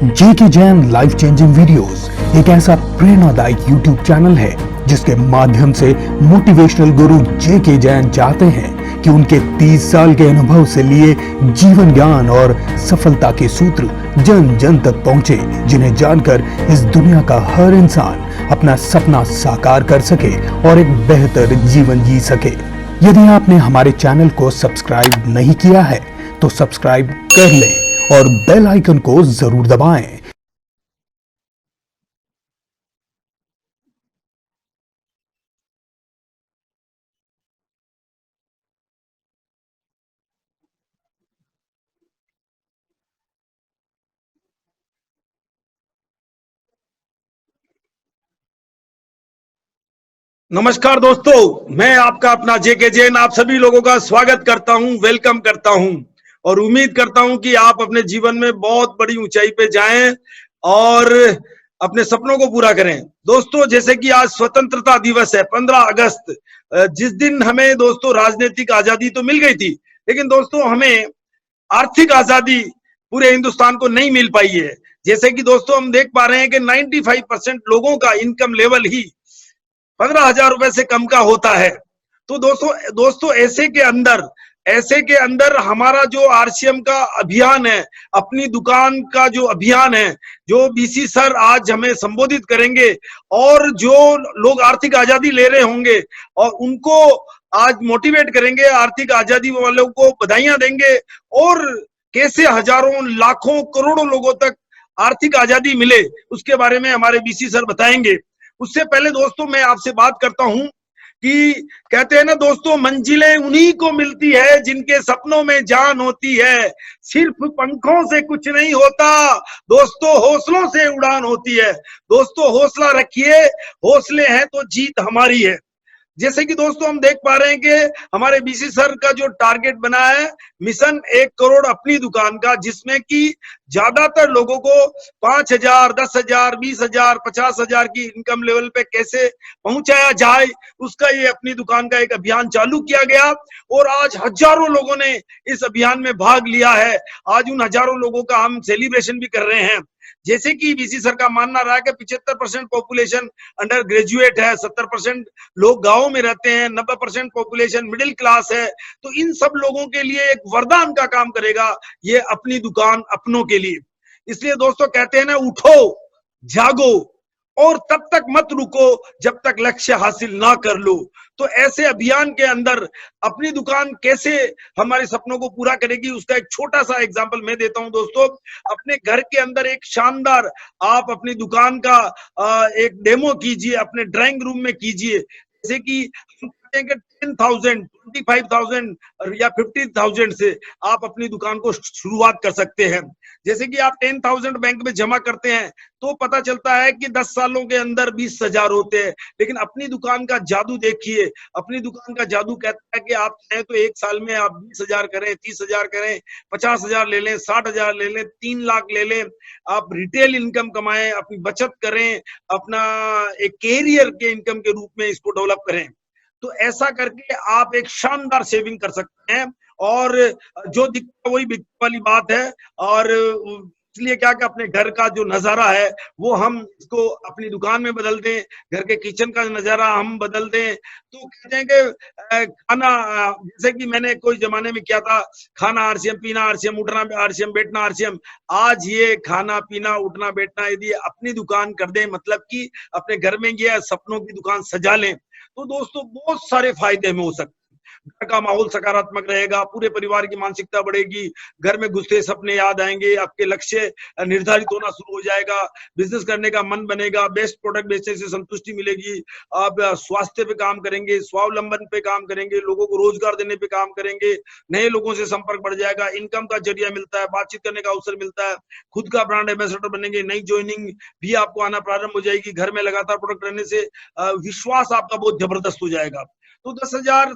जेके Jain life changing videos एक ऐसा प्रेरणादायक यूट्यूब चैनल है जिसके माध्यम से मोटिवेशनल गुरु जेके जैन चाहते हैं कि उनके 30 साल के अनुभव से लिए जीवन ज्ञान और सफलता के सूत्र जन जन तक पहुंचे, जिन्हें जानकर इस दुनिया का हर इंसान अपना सपना साकार कर सके और एक बेहतर जीवन जी सके। यदि आपने हमारे चैनल को सब्सक्राइब नहीं किया है तो सब्सक्राइब कर लें और बेल आइकन को जरूर दबाएं। नमस्कार दोस्तों, मैं आपका अपना जेके जैन आप सभी लोगों का स्वागत करता हूं, वेलकम करता हूं और उम्मीद करता हूं कि आप अपने जीवन में बहुत बड़ी ऊंचाई पे जाएं और अपने सपनों को पूरा करें। दोस्तों, जैसे कि आज स्वतंत्रता दिवस है 15 अगस्त, जिस दिन हमें दोस्तों राजनीतिक आजादी तो मिल गई थी, लेकिन दोस्तों हमें आर्थिक आजादी पूरे हिंदुस्तान को नहीं मिल पाई है। जैसे कि दोस्तों हम देख पा रहे हैं कि 95% लोगों का इनकम लेवल ही 15,000 रुपए से कम का होता है। तो दोस्तों ऐसे के अंदर हमारा जो आरसीएम का अभियान है, अपनी दुकान का जो अभियान है, जो बीसी सर आज हमें संबोधित करेंगे और जो लोग आर्थिक आजादी ले रहे होंगे और उनको आज मोटिवेट करेंगे, आर्थिक आजादी वालों को बधाइयां देंगे और कैसे हजारों लाखों करोड़ों लोगों तक आर्थिक आजादी मिले, उसके बारे में हमारे बीसी सर बताएंगे। उससे पहले दोस्तों मैं आपसे बात करता हूं कि कहते हैं ना दोस्तों, मंजिलें उन्हीं को मिलती है जिनके सपनों में जान होती है। सिर्फ पंखों से कुछ नहीं होता दोस्तों, हौसलों से उड़ान होती है। दोस्तों हौसला रखिए, हौसले हैं तो जीत हमारी है। जैसे कि दोस्तों हम देख पा रहे हैं कि हमारे बीसी सर का जो टारगेट बना है मिशन 1 करोड़ अपनी दुकान का, जिसमें कि ज्यादातर लोगों को 5,000, 10,000, 20,000, 50,000 की इनकम लेवल पे कैसे पहुंचाया जाए, उसका ये अपनी दुकान का एक अभियान चालू किया गया और आज हजारों लोगों ने इस अभियान में भाग लिया है। आज उन हजारों लोगों का हम सेलिब्रेशन भी कर रहे हैं। जैसे कि बीसी सर का मानना रहा है कि 75% पॉपुलेशन अंडर ग्रेजुएट है, 70% लोग गांवों में रहते हैं, 90% पॉपुलेशन मिडिल क्लास है। तो इन सब लोगों के लिए एक वरदान का काम करेगा ये अपनी दुकान अपनों के लिए। इसलिए दोस्तों कहते हैं ना, उठो जागो और तब तक मत रुको जब तक लक्ष्य हासिल ना कर लो। तो ऐसे अभियान के अंदर अपनी दुकान कैसे हमारे सपनों को पूरा करेगी, उसका एक छोटा सा एग्जांपल मैं देता हूं दोस्तों। अपने घर के अंदर एक शानदार आप अपनी दुकान का एक डेमो कीजिए, अपने ड्राइंग रूम में कीजिए। जैसे कि 10,000, 25,000 या 50,000 से आप अपनी दुकान को शुरुआत कर सकते हैं। जैसे कि आप 10,000 बैंक में जमा करते हैं तो पता चलता है कि 10 सालों के अंदर 20,000 होते हैं, लेकिन अपनी दुकान का जादू देखिए। अपनी दुकान का जादू कहता है कि आप चाहें तो एक साल में आप 20,000 करें, 30,000 करें, 50,000 ले लें, 60,000 ले लें, 3 लाख ले लें। आप रिटेल इनकम कमाएं, अपनी बचत करें, अपना एक कैरियर के इनकम के रूप में इसको डेवलप करें। तो ऐसा करके आप एक शानदार सेविंग कर सकते हैं और जो दिखता वही बिकता वाली बात है। और इसलिए क्या कि अपने घर का जो नजारा है वो हम इसको अपनी दुकान में बदल दें, घर के किचन का नजारा हम बदल दें। तो कहते हैं कि खाना, जैसे कि मैंने कोई जमाने में किया था, खाना आरसीएम, पीना आरसीएम, उठना आरसीएम, बैठना आरसीएम। आज ये खाना पीना उठना बैठना यदि अपनी दुकान कर दें, मतलब कि अपने घर में ये सपनों की दुकान सजा लें, तो दोस्तों बहुत सारे फायदे हमें हो सकते हैं। घर का माहौल सकारात्मक रहेगा, पूरे परिवार की मानसिकता बढ़ेगी, घर में घुसते सपने याद आएंगे, आपके लक्ष्य निर्धारित होना शुरू हो जाएगा, बिजनेस करने का मन बनेगा, बेस्ट प्रोडक्ट बेचने से संतुष्टि मिलेगी, आप स्वास्थ्य पे काम करेंगे, स्वावलंबन पे काम करेंगे, लोगों को रोजगार देने पे काम करेंगे, नए लोगों से संपर्क बढ़ जाएगा, इनकम का जरिया मिलता है, बातचीत करने का अवसर मिलता है, खुद का ब्रांड एम्बेसडर बनेंगे, नई ज्वाइनिंग भी आपको आना प्रारंभ हो जाएगी। घर में लगातार प्रोडक्ट रहने से विश्वास आपका बहुत जबरदस्त हो जाएगा। तो 10,000,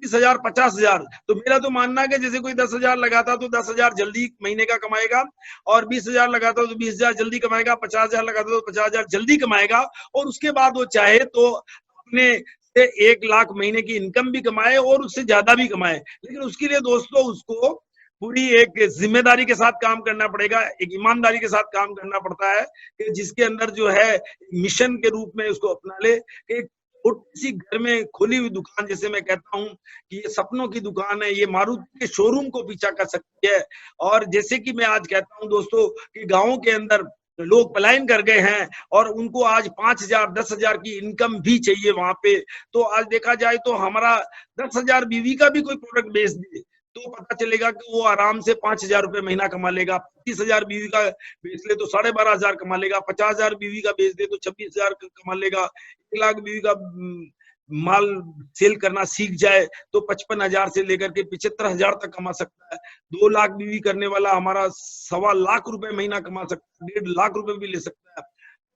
20,000, 50,000, तो मेरा तो मानना है कि जैसे कोई 10,000 लगाता तो 10,000 जल्दी महीने का कमाएगा, और 20,000 लगाता तो 20,000 जल्दी कमाएगा, 50,000 लगाता तो 50,000 जल्दी कमाएगा, और उसके बाद वो चाहे तो अपने से 1 लाख महीने की इनकम भी कमाए और उससे ज्यादा भी कमाए। लेकिन उसके लिए दोस्तों उसको पूरी एक जिम्मेदारी के साथ काम करना पड़ेगा, एक ईमानदारी के साथ काम करना पड़ता है कि जिसके अंदर जो है मिशन के रूप में उसको अपना ले। एक छोटी सी घर में खोली हुई दुकान, जैसे मैं कहता हूँ कि ये सपनों की दुकान है, ये मारुति के शोरूम को पीछा कर सकती है। और जैसे कि मैं आज कहता हूँ दोस्तों कि गाँव के अंदर लोग पलायन कर गए हैं और उनको आज 5,000 10,000 की इनकम भी चाहिए वहां पे। तो आज देखा जाए तो हमारा 10,000 बीवी का भी कोई प्रोडक्ट बेच दे तो पता चलेगा कि वो आराम से 5,000 रुपए महीना कमा लेगा। 25,000 बीवी का बेच ले तो 12,500 कमा लेगा। 50,000 बीवी का बेच दे तो 26,000 कमा लेगा। 1,00,000 बीवी का माल सेल करना सीख जाए तो 55,000 से लेकर के 75,000 तक कमा सकता है। 2 लाख बीवी करने वाला हमारा 1.25 लाख रुपए महीना कमा सकता है, 1.5 लाख रुपए भी ले सकता है।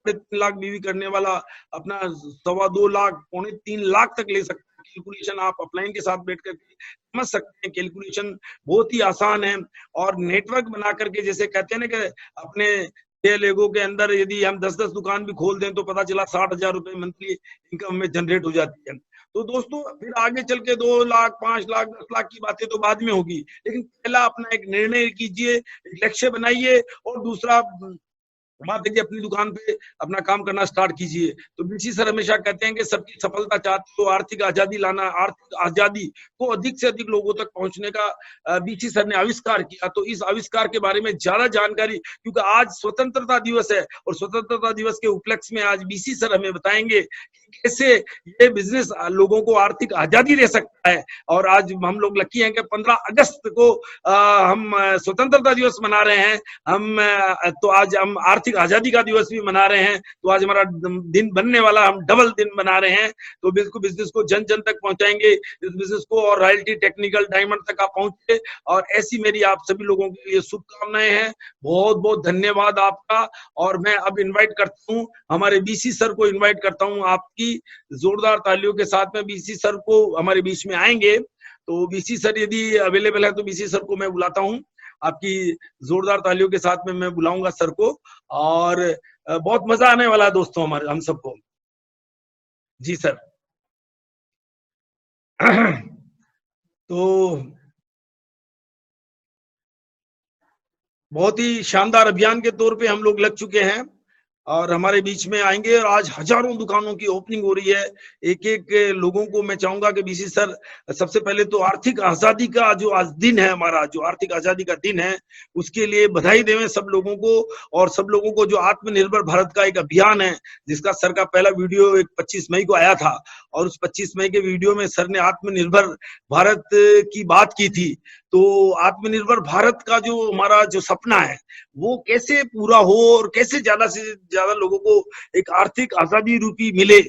3 लाख बीवी करने वाला अपना 2.25 लाख, 3 लाख तक ले सकता है। कैलकुलेशन आप अपलाइन के साथ बैठ कर समझ सकते हैं, कैलकुलेशन बहुत ही आसान है। और नेटवर्क बना करके, जैसे कहते हैं ना कि अपने लेगो के अंदर यदि हम 10-10 दुकान भी खोल दें तो पता चला 60,000 रुपए मंथली इनकम में जनरेट हो जाती है। तो दोस्तों फिर आगे चल के 2 लाख, 5 लाख, 10 लाख की बातें तो बाद में होगी, लेकिन पहला अपना एक निर्णय कीजिए, एक लक्ष्य बनाइए और दूसरा बात है कि अपनी दुकान पे अपना काम करना स्टार्ट कीजिए। तो बीसी सर हमेशा कहते हैं कि सबकी सफलता चाहते हो आर्थिक आजादी लाना, आर्थिक आजादी को अधिक से अधिक लोगों तक पहुंचने का बीसी सर ने आविष्कार किया। तो इस आविष्कार के बारे में ज्यादा जानकारी, क्योंकि आज स्वतंत्रता दिवस है और स्वतंत्रता दिवस के उपलक्ष्य में आज बीसी सर हमें बताएंगे कि कैसे ये बिजनेस लोगों को आर्थिक आजादी दे सकता है। और आज हम लोग लकी हैं कि 15 अगस्त को हम स्वतंत्रता दिवस मना रहे हैं। तो आज हम आर्थिक आजादी का दिवस भी मना रहे हैं। तो आज हमारा दिन बनने वाला, हम डबल दिन मना रहे हैं। तो बिल्कुल बिजनेस को जन जन तक पहुंचाएंगे, इस बिजनेस को, और रॉयल्टी टेक्निकल डायमंड तक आप पहुंचे। और ऐसी मेरी आप सभी लोगों के लिए शुभकामनाएं हैं। बहुत बहुत धन्यवाद आपका। और मैं अब इनवाइट करता हूं हमारे बीसी सर को, इनवाइट करता हूं आपकी जोरदार तालियों के साथ में बीसी सर को हमारे बीच में आएंगे। तो बीसी सर यदि अवेलेबल है तो बीसी सर को मैं बुलाता हूं। आपकी जोरदार तालियों के साथ में मैं बुलाऊंगा सर को। और बहुत मजा आने वाला है दोस्तों हमारे, हम सबको। जी सर। तो बहुत ही शानदार अभियान के तौर पे हम लोग लग चुके हैं और हमारे बीच में आएंगे। और आज हजारों दुकानों की ओपनिंग हो रही है। एक एक लोगों को मैं चाहूंगा कि बीसी सर सबसे पहले तो आर्थिक आजादी का जो आज दिन है, हमारा जो आर्थिक आजादी का दिन है, उसके लिए बधाई देवें सब लोगों को। और सब लोगों को जो आत्मनिर्भर भारत का एक अभियान है, जिसका सर का पहला वीडियो एक 25 मई को आया था, और उस 25 मई के वीडियो में सर ने आत्मनिर्भर भारत की बात की थी। तो आत्मनिर्भर भारत का जो हमारा जो सपना है वो कैसे पूरा हो और कैसे ज्यादा से ज्यादा लोगों को एक आर्थिक आजादी रूपी मिले।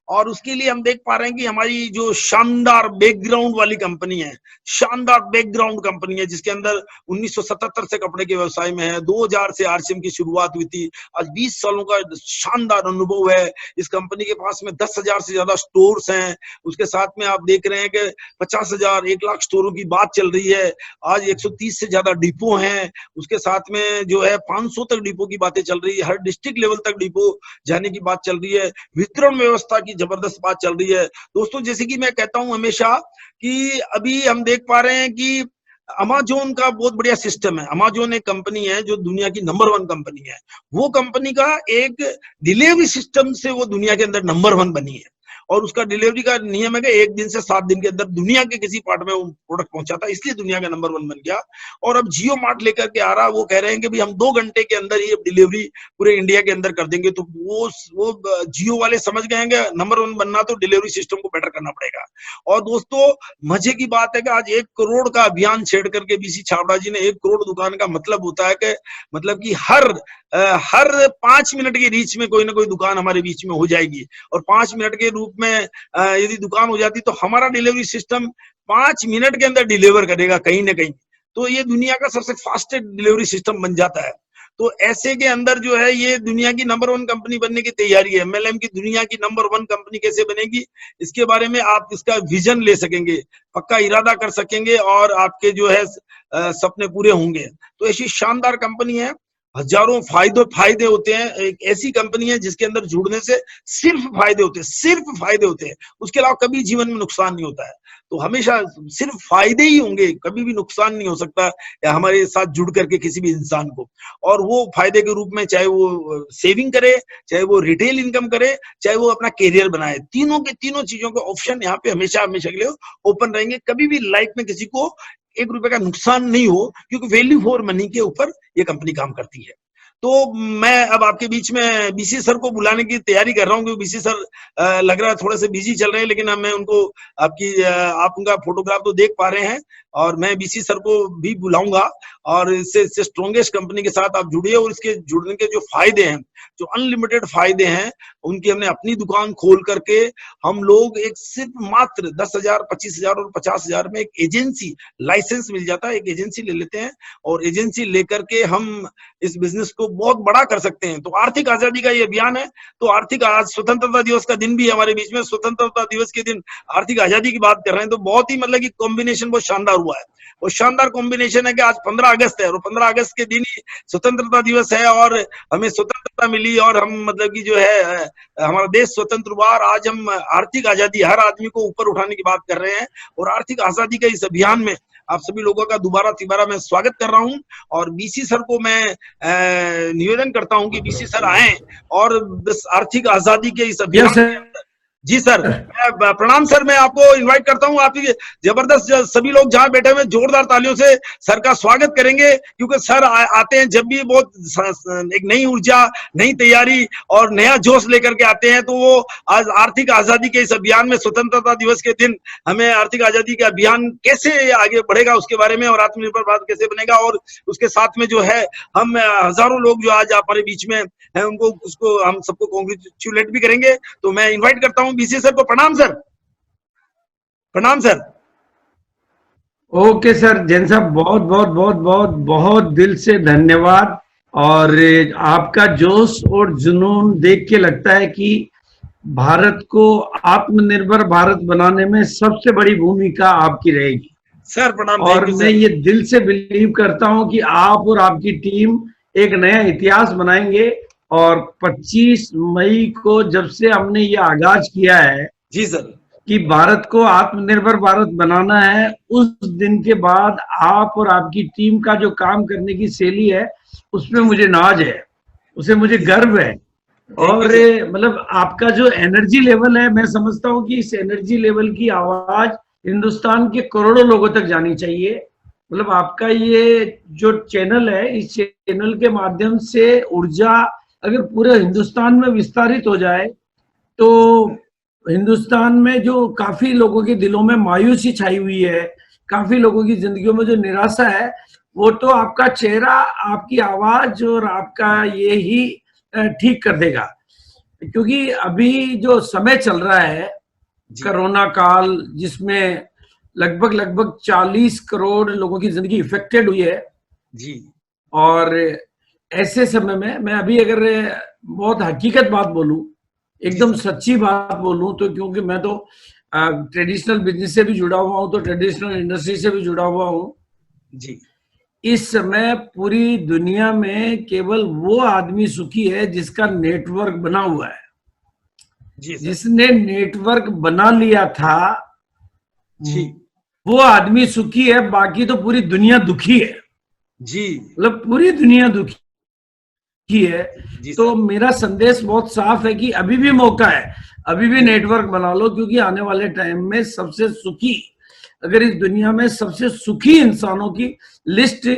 और उसके लिए हम देख पा रहे हैं कि हमारी जो शानदार बैकग्राउंड वाली कंपनी है, शानदार बैकग्राउंड कंपनी है, जिसके अंदर 1977 से कपड़े के व्यवसाय में है, 2000 से आरसीएम की शुरुआत हुई थी, आज 20 सालों का शानदार अनुभव है। इस कंपनी के पास में 10,000 से ज्यादा स्टोर्स हैं। उसके साथ में आप देख रहे हैं कि 50,000 1 लाख स्टोरों की बात चल रही है। आज 130 से ज्यादा डिपो हैं। उसके साथ में जो है 500 तक डिपो की बातें चल रही है। हर डिस्ट्रिक्ट लेवल तक डिपो जाने की बात चल रही है। वितरण व्यवस्था की जबरदस्त बात चल रही है। दोस्तों जैसे कि मैं कहता हूं हमेशा कि अभी हम देख पा रहे हैं कि अमेज़न का बहुत बढ़िया सिस्टम है। अमेज़न एक कंपनी है जो दुनिया की नंबर 1 कंपनी है। वो कंपनी का एक डिलीवरी सिस्टम से वो दुनिया के अंदर नंबर 1 बनी है। और उसका डिलीवरी का नियम है कि 1 दिन से 7 दिन के अंदर दुनिया के किसी पार्ट में वो प्रोडक्ट पहुंचाता है, इसलिए दुनिया का नंबर 1 बन गया। और अब जियो मार्ट लेकर के आ रहा, वो कह रहे हैं कि भाई हम 2 घंटे के अंदर ही डिलीवरी पूरे इंडिया के अंदर कर देंगे। तो वो जियो वाले समझ गए हैं कि नंबर 1 बनना तो डिलीवरी सिस्टम को बेटर करना पड़ेगा। और दोस्तों मजे की बात है कि आज 1 करोड़ का अभियान छेड़ करके बीसी छाबड़ा जी ने 1 करोड़ दुकान का मतलब होता है कि मतलब कि हर 5 मिनट की रीच में कोई ना कोई दुकान हमारे बीच में हो जाएगी। और 5 मिनट के रूप में यदि दुकान हो जाती तो हमारा डिलीवरी सिस्टम 5 मिनट के अंदर डिलीवर करेगा कहीं ना कहीं। तो ये दुनिया का सबसे फास्टेस्ट डिलीवरी सिस्टम बन जाता है। तो ऐसे के अंदर जो है ये दुनिया की नंबर 1 कंपनी बनने की तैयारी है। एमएलएम की दुनिया की नंबर 1 कंपनी कैसे बनेगी, इसके बारे में आप इसका विजन ले सकेंगे, पक्का इरादा कर सकेंगे और आपके जो है सपने पूरे होंगे। तो ऐसी शानदार कंपनी है। हजारों फायदे होते हैं। एक ऐसी कंपनी है जिसके अंदर जुड़ने से सिर्फ फायदे होते हैं, सिर्फ फायदे होते हैं, उसके अलावा कभी जीवन में नुकसान नहीं होता है। तो हमेशा सिर्फ फायदे ही होंगे, कभी भी नुकसान नहीं हो सकता या हमारे साथ जुड़ करके किसी भी इंसान को। और वो फायदे के रूप में चाहे वो सेविंग करे, चाहे वो रिटेल इनकम करे, चाहे वो अपना कैरियर बनाए, तीनों के तीनों चीजों के ऑप्शन यहाँ पे हमेशा हमेशा के लिए ओपन रहेंगे। कभी भी लाइफ में किसी को 1 रुपए का नुकसान नहीं हो, क्योंकि वैल्यू फॉर मनी के ऊपर ये कंपनी काम करती है। तो मैं अब आपके बीच में बीसी सर को बुलाने की तैयारी कर रहा हूँ, क्योंकि बीसी सर लग रहा है थोड़े से बिजी चल रहे हैं, लेकिन अब मैं उनको आप उनका फोटोग्राफ तो देख पा रहे हैं, और मैं बीसी सर को भी बुलाऊंगा। और इससे स्ट्रॉन्गेस्ट कंपनी के साथ आप जुड़िए, और इसके जुड़ने के जो फायदे हैं, जो अनलिमिटेड फायदे हैं, उनकी हमने अपनी दुकान खोल करके हम लोग एक सिर्फ मात्र 10,000, 25,000 और 50,000 में एक एजेंसी लाइसेंस मिल जाता है, एक एजेंसी ले लेते हैं, और एजेंसी लेकर के हम इस बिजनेस को बहुत बड़ा कर सकते हैं। तो आर्थिक आजादी का ये अभियान है। तो आर्थिक आज स्वतंत्रता दिवस का दिन भी है हमारे बीच में, स्वतंत्रता दिवस के दिन आर्थिक आजादी की बात कर रहे हैं, तो बहुत ही मतलब कि कॉम्बिनेशन बहुत शानदार हुआ है। वो शानदार कॉम्बिनेशन है कि आज 15 अगस्त है, और 15 अगस्त के दिन ही स्वतंत्रता दिवस है, और हमें स्वतंत्रता मिली, और हम मतलब कि जो है हमारा देश स्वतंत्र हुआ। आज हम आर्थिक आजादी, हर आदमी को ऊपर उठाने की बात कर रहे हैं, और आर्थिक आजादी का इस अभियान में आप सभी लोगों का दोबारा मैं स्वागत कर रहा हूं। और बीसी सर को मैं निवेदन करता हूं कि बीसी सर आए और इस आर्थिक आजादी के इस अभियान के अंदर। जी सर, प्रणाम सर, मैं आपको इनवाइट करता हूं। आप जबरदस्त सभी लोग जहां बैठे हुए जोरदार तालियों से सर का स्वागत करेंगे, क्योंकि सर आते हैं जब भी बहुत एक नई ऊर्जा, नई तैयारी और नया जोश लेकर के आते हैं। तो वो आज आर्थिक आजादी के इस अभियान में, स्वतंत्रता दिवस के दिन हमें आर्थिक आजादी का अभियान कैसे आगे बढ़ेगा उसके बारे में, और आत्मनिर्भर भारत कैसे बनेगा, और उसके साथ में जो है हम हजारों लोग जो आज हमारे बीच में है उनको, उसको हम सबको कांग्रेचुलेट भी करेंगे। तो मैं इन्वाइट करता हूं बीसी सर को। प्रणाम सर। प्रणाम सर। ओके सर, जैन साहब बहुत बहुत बहुत बहुत बहुत दिल से धन्यवाद। और आपका जोश और जुनून देख के लगता है कि भारत को आत्मनिर्भर भारत बनाने में सबसे बड़ी भूमिका आपकी रहेगी सर। प्रणाम। और मैं ये दिल से बिलीव करता हूं कि आप और आपकी टीम एक नया इतिहास बनाएंगे। और 25 मई को जब से हमने ये आगाज किया है जी सर कि भारत को आत्मनिर्भर भारत बनाना है, उस दिन के बाद आप और आपकी टीम का जो काम करने की शैली है उसमें मुझे नाज है, उसे मुझे गर्व है। और मतलब आपका जो एनर्जी लेवल है, मैं समझता हूं कि इस एनर्जी लेवल की आवाज हिंदुस्तान के करोड़ों लोगों तक जानी चाहिए। मतलब आपका ये जो चैनल है, इस चैनल के माध्यम से ऊर्जा अगर पूरे हिंदुस्तान में विस्तारित हो जाए तो हिंदुस्तान में जो काफी लोगों के दिलों में मायूसी छाई हुई है, काफी लोगों की जिंदगियों में जो निराशा है, वो तो आपका चेहरा, आपकी आवाज और आपका ये ही ठीक कर देगा। क्योंकि अभी जो समय चल रहा है, कोरोना काल, जिसमें लगभग 40 करोड़ लोगों की जिंदगी इफेक्टेड हुई है जी। और ऐसे समय में मैं अभी अगर बहुत हकीकत बात बोलूं, एकदम सच्ची बात बोलूं, तो क्योंकि मैं तो ट्रेडिशनल बिजनेस से भी जुड़ा हुआ हूं, तो ट्रेडिशनल इंडस्ट्री से भी जुड़ा हुआ हूं जी। इस समय पूरी दुनिया में केवल वो आदमी सुखी है जिसका नेटवर्क बना हुआ है जी। जिसने नेटवर्क बना लिया था जी, वो आदमी सुखी है, बाकी तो पूरी दुनिया दुखी है जी। मतलब पूरी दुनिया दुखी है। जी तो मेरा संदेश बहुत साफ है कि अभी भी मौका है, अभी भी नेटवर्क बना लो, क्योंकि आने वाले टाइम में सबसे सुखी, अगर इस दुनिया में सबसे सुखी इंसानों की लिस्ट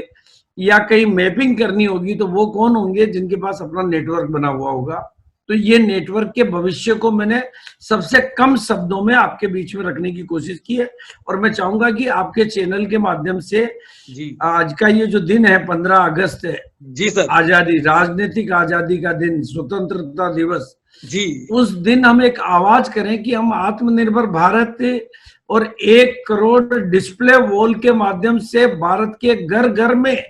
या कहीं मैपिंग करनी होगी तो वो कौन होंगे, जिनके पास अपना नेटवर्क बना हुआ होगा। तो ये नेटवर्क के भविष्य को मैंने सबसे कम शब्दों में आपके बीच में रखने की कोशिश की है। और मैं चाहूंगा कि आपके चैनल के माध्यम से जी। आज का ये जो दिन है 15 अगस्त है, जी सर, आजादी, राजनीतिक आजादी का दिन, स्वतंत्रता दिवस जी। उस दिन हम एक आवाज करें कि हम आत्मनिर्भर भारत और 1 करोड़ डिस्प्ले वॉल के माध्यम से भारत के घर घर में,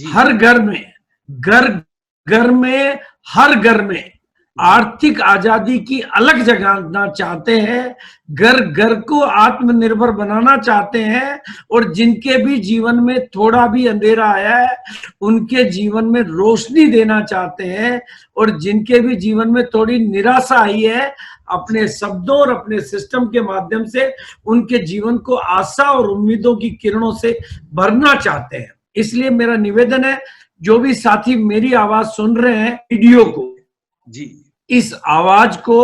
हर घर में, घर घर में, हर घर में आर्थिक आजादी की अलग जगाना चाहते हैं, घर घर को आत्मनिर्भर बनाना चाहते हैं, और जिनके भी जीवन में थोड़ा भी अंधेरा आया है उनके जीवन में रोशनी देना चाहते हैं, और जिनके भी जीवन में थोड़ी निराशा आई है अपने शब्दों और अपने सिस्टम के माध्यम से उनके जीवन को आशा और उम्मीदों की किरणों से भरना चाहते हैं। इसलिए मेरा निवेदन है, जो भी साथी मेरी आवाज सुन रहे हैं वीडियो को, जी, इस आवाज को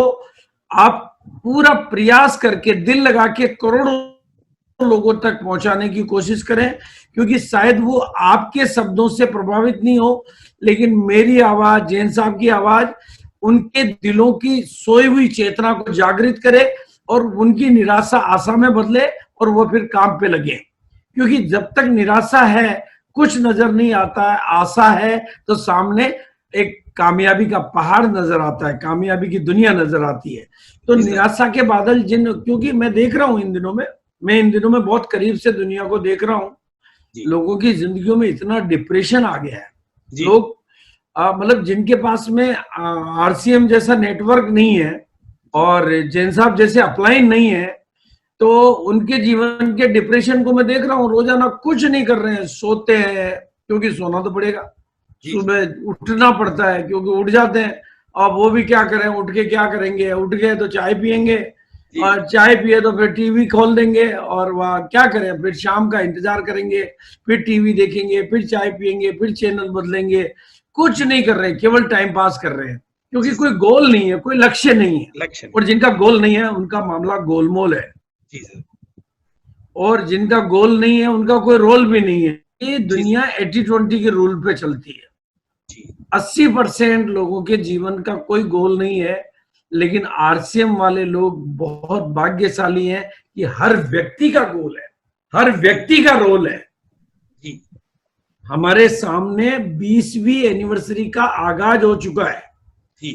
आप पूरा प्रयास करके दिल लगा के करोड़ों लोगों तक पहुंचाने की कोशिश करें, क्योंकि शायद वो आपके शब्दों से प्रभावित नहीं हो, लेकिन मेरी आवाज, जैन साहब की आवाज उनके दिलों की सोई हुई चेतना को जागृत करे और उनकी निराशा आशा में बदले और वो फिर काम पे लगे। क्योंकि जब तक निराशा है, कुछ नजर नहीं आता है, आशा है तो सामने एक कामयाबी का पहाड़ नजर आता है, कामयाबी की दुनिया नजर आती है। तो निराशा के बादल क्योंकि मैं देख रहा हूं इन दिनों में बहुत करीब से दुनिया को देख रहा हूं, लोगों की जिंदगियों में इतना डिप्रेशन आ गया है। लोग मतलब जिनके पास में आरसीएम जैसा नेटवर्क नहीं है और जैन साहब जैसे अपलाइन नहीं है, तो उनके जीवन के डिप्रेशन को मैं देख रहा हूँ। रोजाना कुछ नहीं कर रहे हैं, सोते हैं क्योंकि सोना तो पड़ेगा, सुबह उठना पड़ता है क्योंकि उठ जाते हैं। अब वो भी क्या करें, उठ के क्या करेंगे, उठ गए तो चाय पियेंगे, और चाय पिए तो फिर टीवी खोल देंगे और वह क्या करें, फिर शाम का इंतजार करेंगे, फिर टीवी देखेंगे, फिर चाय पियेंगे, फिर चैनल बदलेंगे। कुछ नहीं कर रहे, केवल टाइम पास कर रहे हैं, क्योंकि कोई गोल नहीं है, कोई लक्ष्य नहीं है। और जिनका गोल नहीं है उनका मामला गोलमोल है, और जिनका गोल नहीं है उनका कोई रोल भी नहीं है। ये दुनिया 80-20 के रूल पे चलती है। 80% लोगों के जीवन का कोई गोल नहीं है, लेकिन आरसीएम वाले लोग बहुत भाग्यशाली हैं कि हर व्यक्ति का गोल है, हर व्यक्ति का रोल है। हमारे सामने 20वीं एनिवर्सरी का आगाज हो चुका है।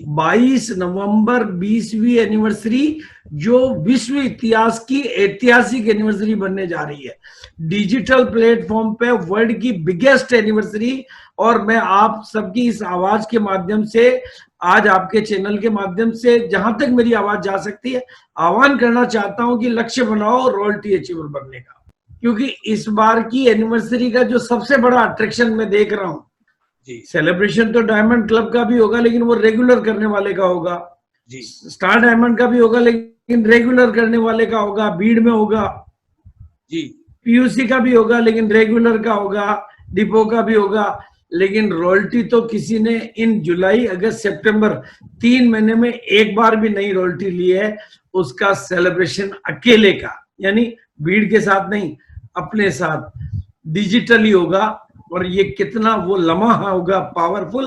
22 नवंबर 20वीं एनिवर्सरी, जो विश्व इतिहास की ऐतिहासिक एनिवर्सरी बनने जा रही है, डिजिटल प्लेटफॉर्म पे वर्ल्ड की बिगेस्ट एनिवर्सरी। और मैं आप सबकी इस आवाज के माध्यम से, आज आपके चैनल के माध्यम से जहां तक मेरी आवाज जा सकती है, आह्वान करना चाहता हूं कि लक्ष्य बनाओ रॉयल्टी अचीवर बनने का। क्योंकि इस बार की एनिवर्सरी का जो सबसे बड़ा अट्रैक्शन मैं देख रहा हूं, सेलिब्रेशन तो डायमंड क्लब का भी होगा लेकिन वो रेगुलर करने वाले का होगा, स्टार डायमंड का भी होगा लेकिन रेगुलर करने वाले का होगा, भीड़ में होगा, पीयूसी का भी होगा लेकिन रेगुलर का होगा, डिपो का भी होगा। लेकिन रॉयल्टी तो किसी ने इन जुलाई अगस्त सितंबर 3 महीने में एक बार भी नहीं रॉयल्टी ली है। उसका सेलिब्रेशन अकेले का, यानी भीड़ के साथ नहीं, अपने साथ डिजिटली होगा। और ये कितना वो लम्हा होगा पावरफुल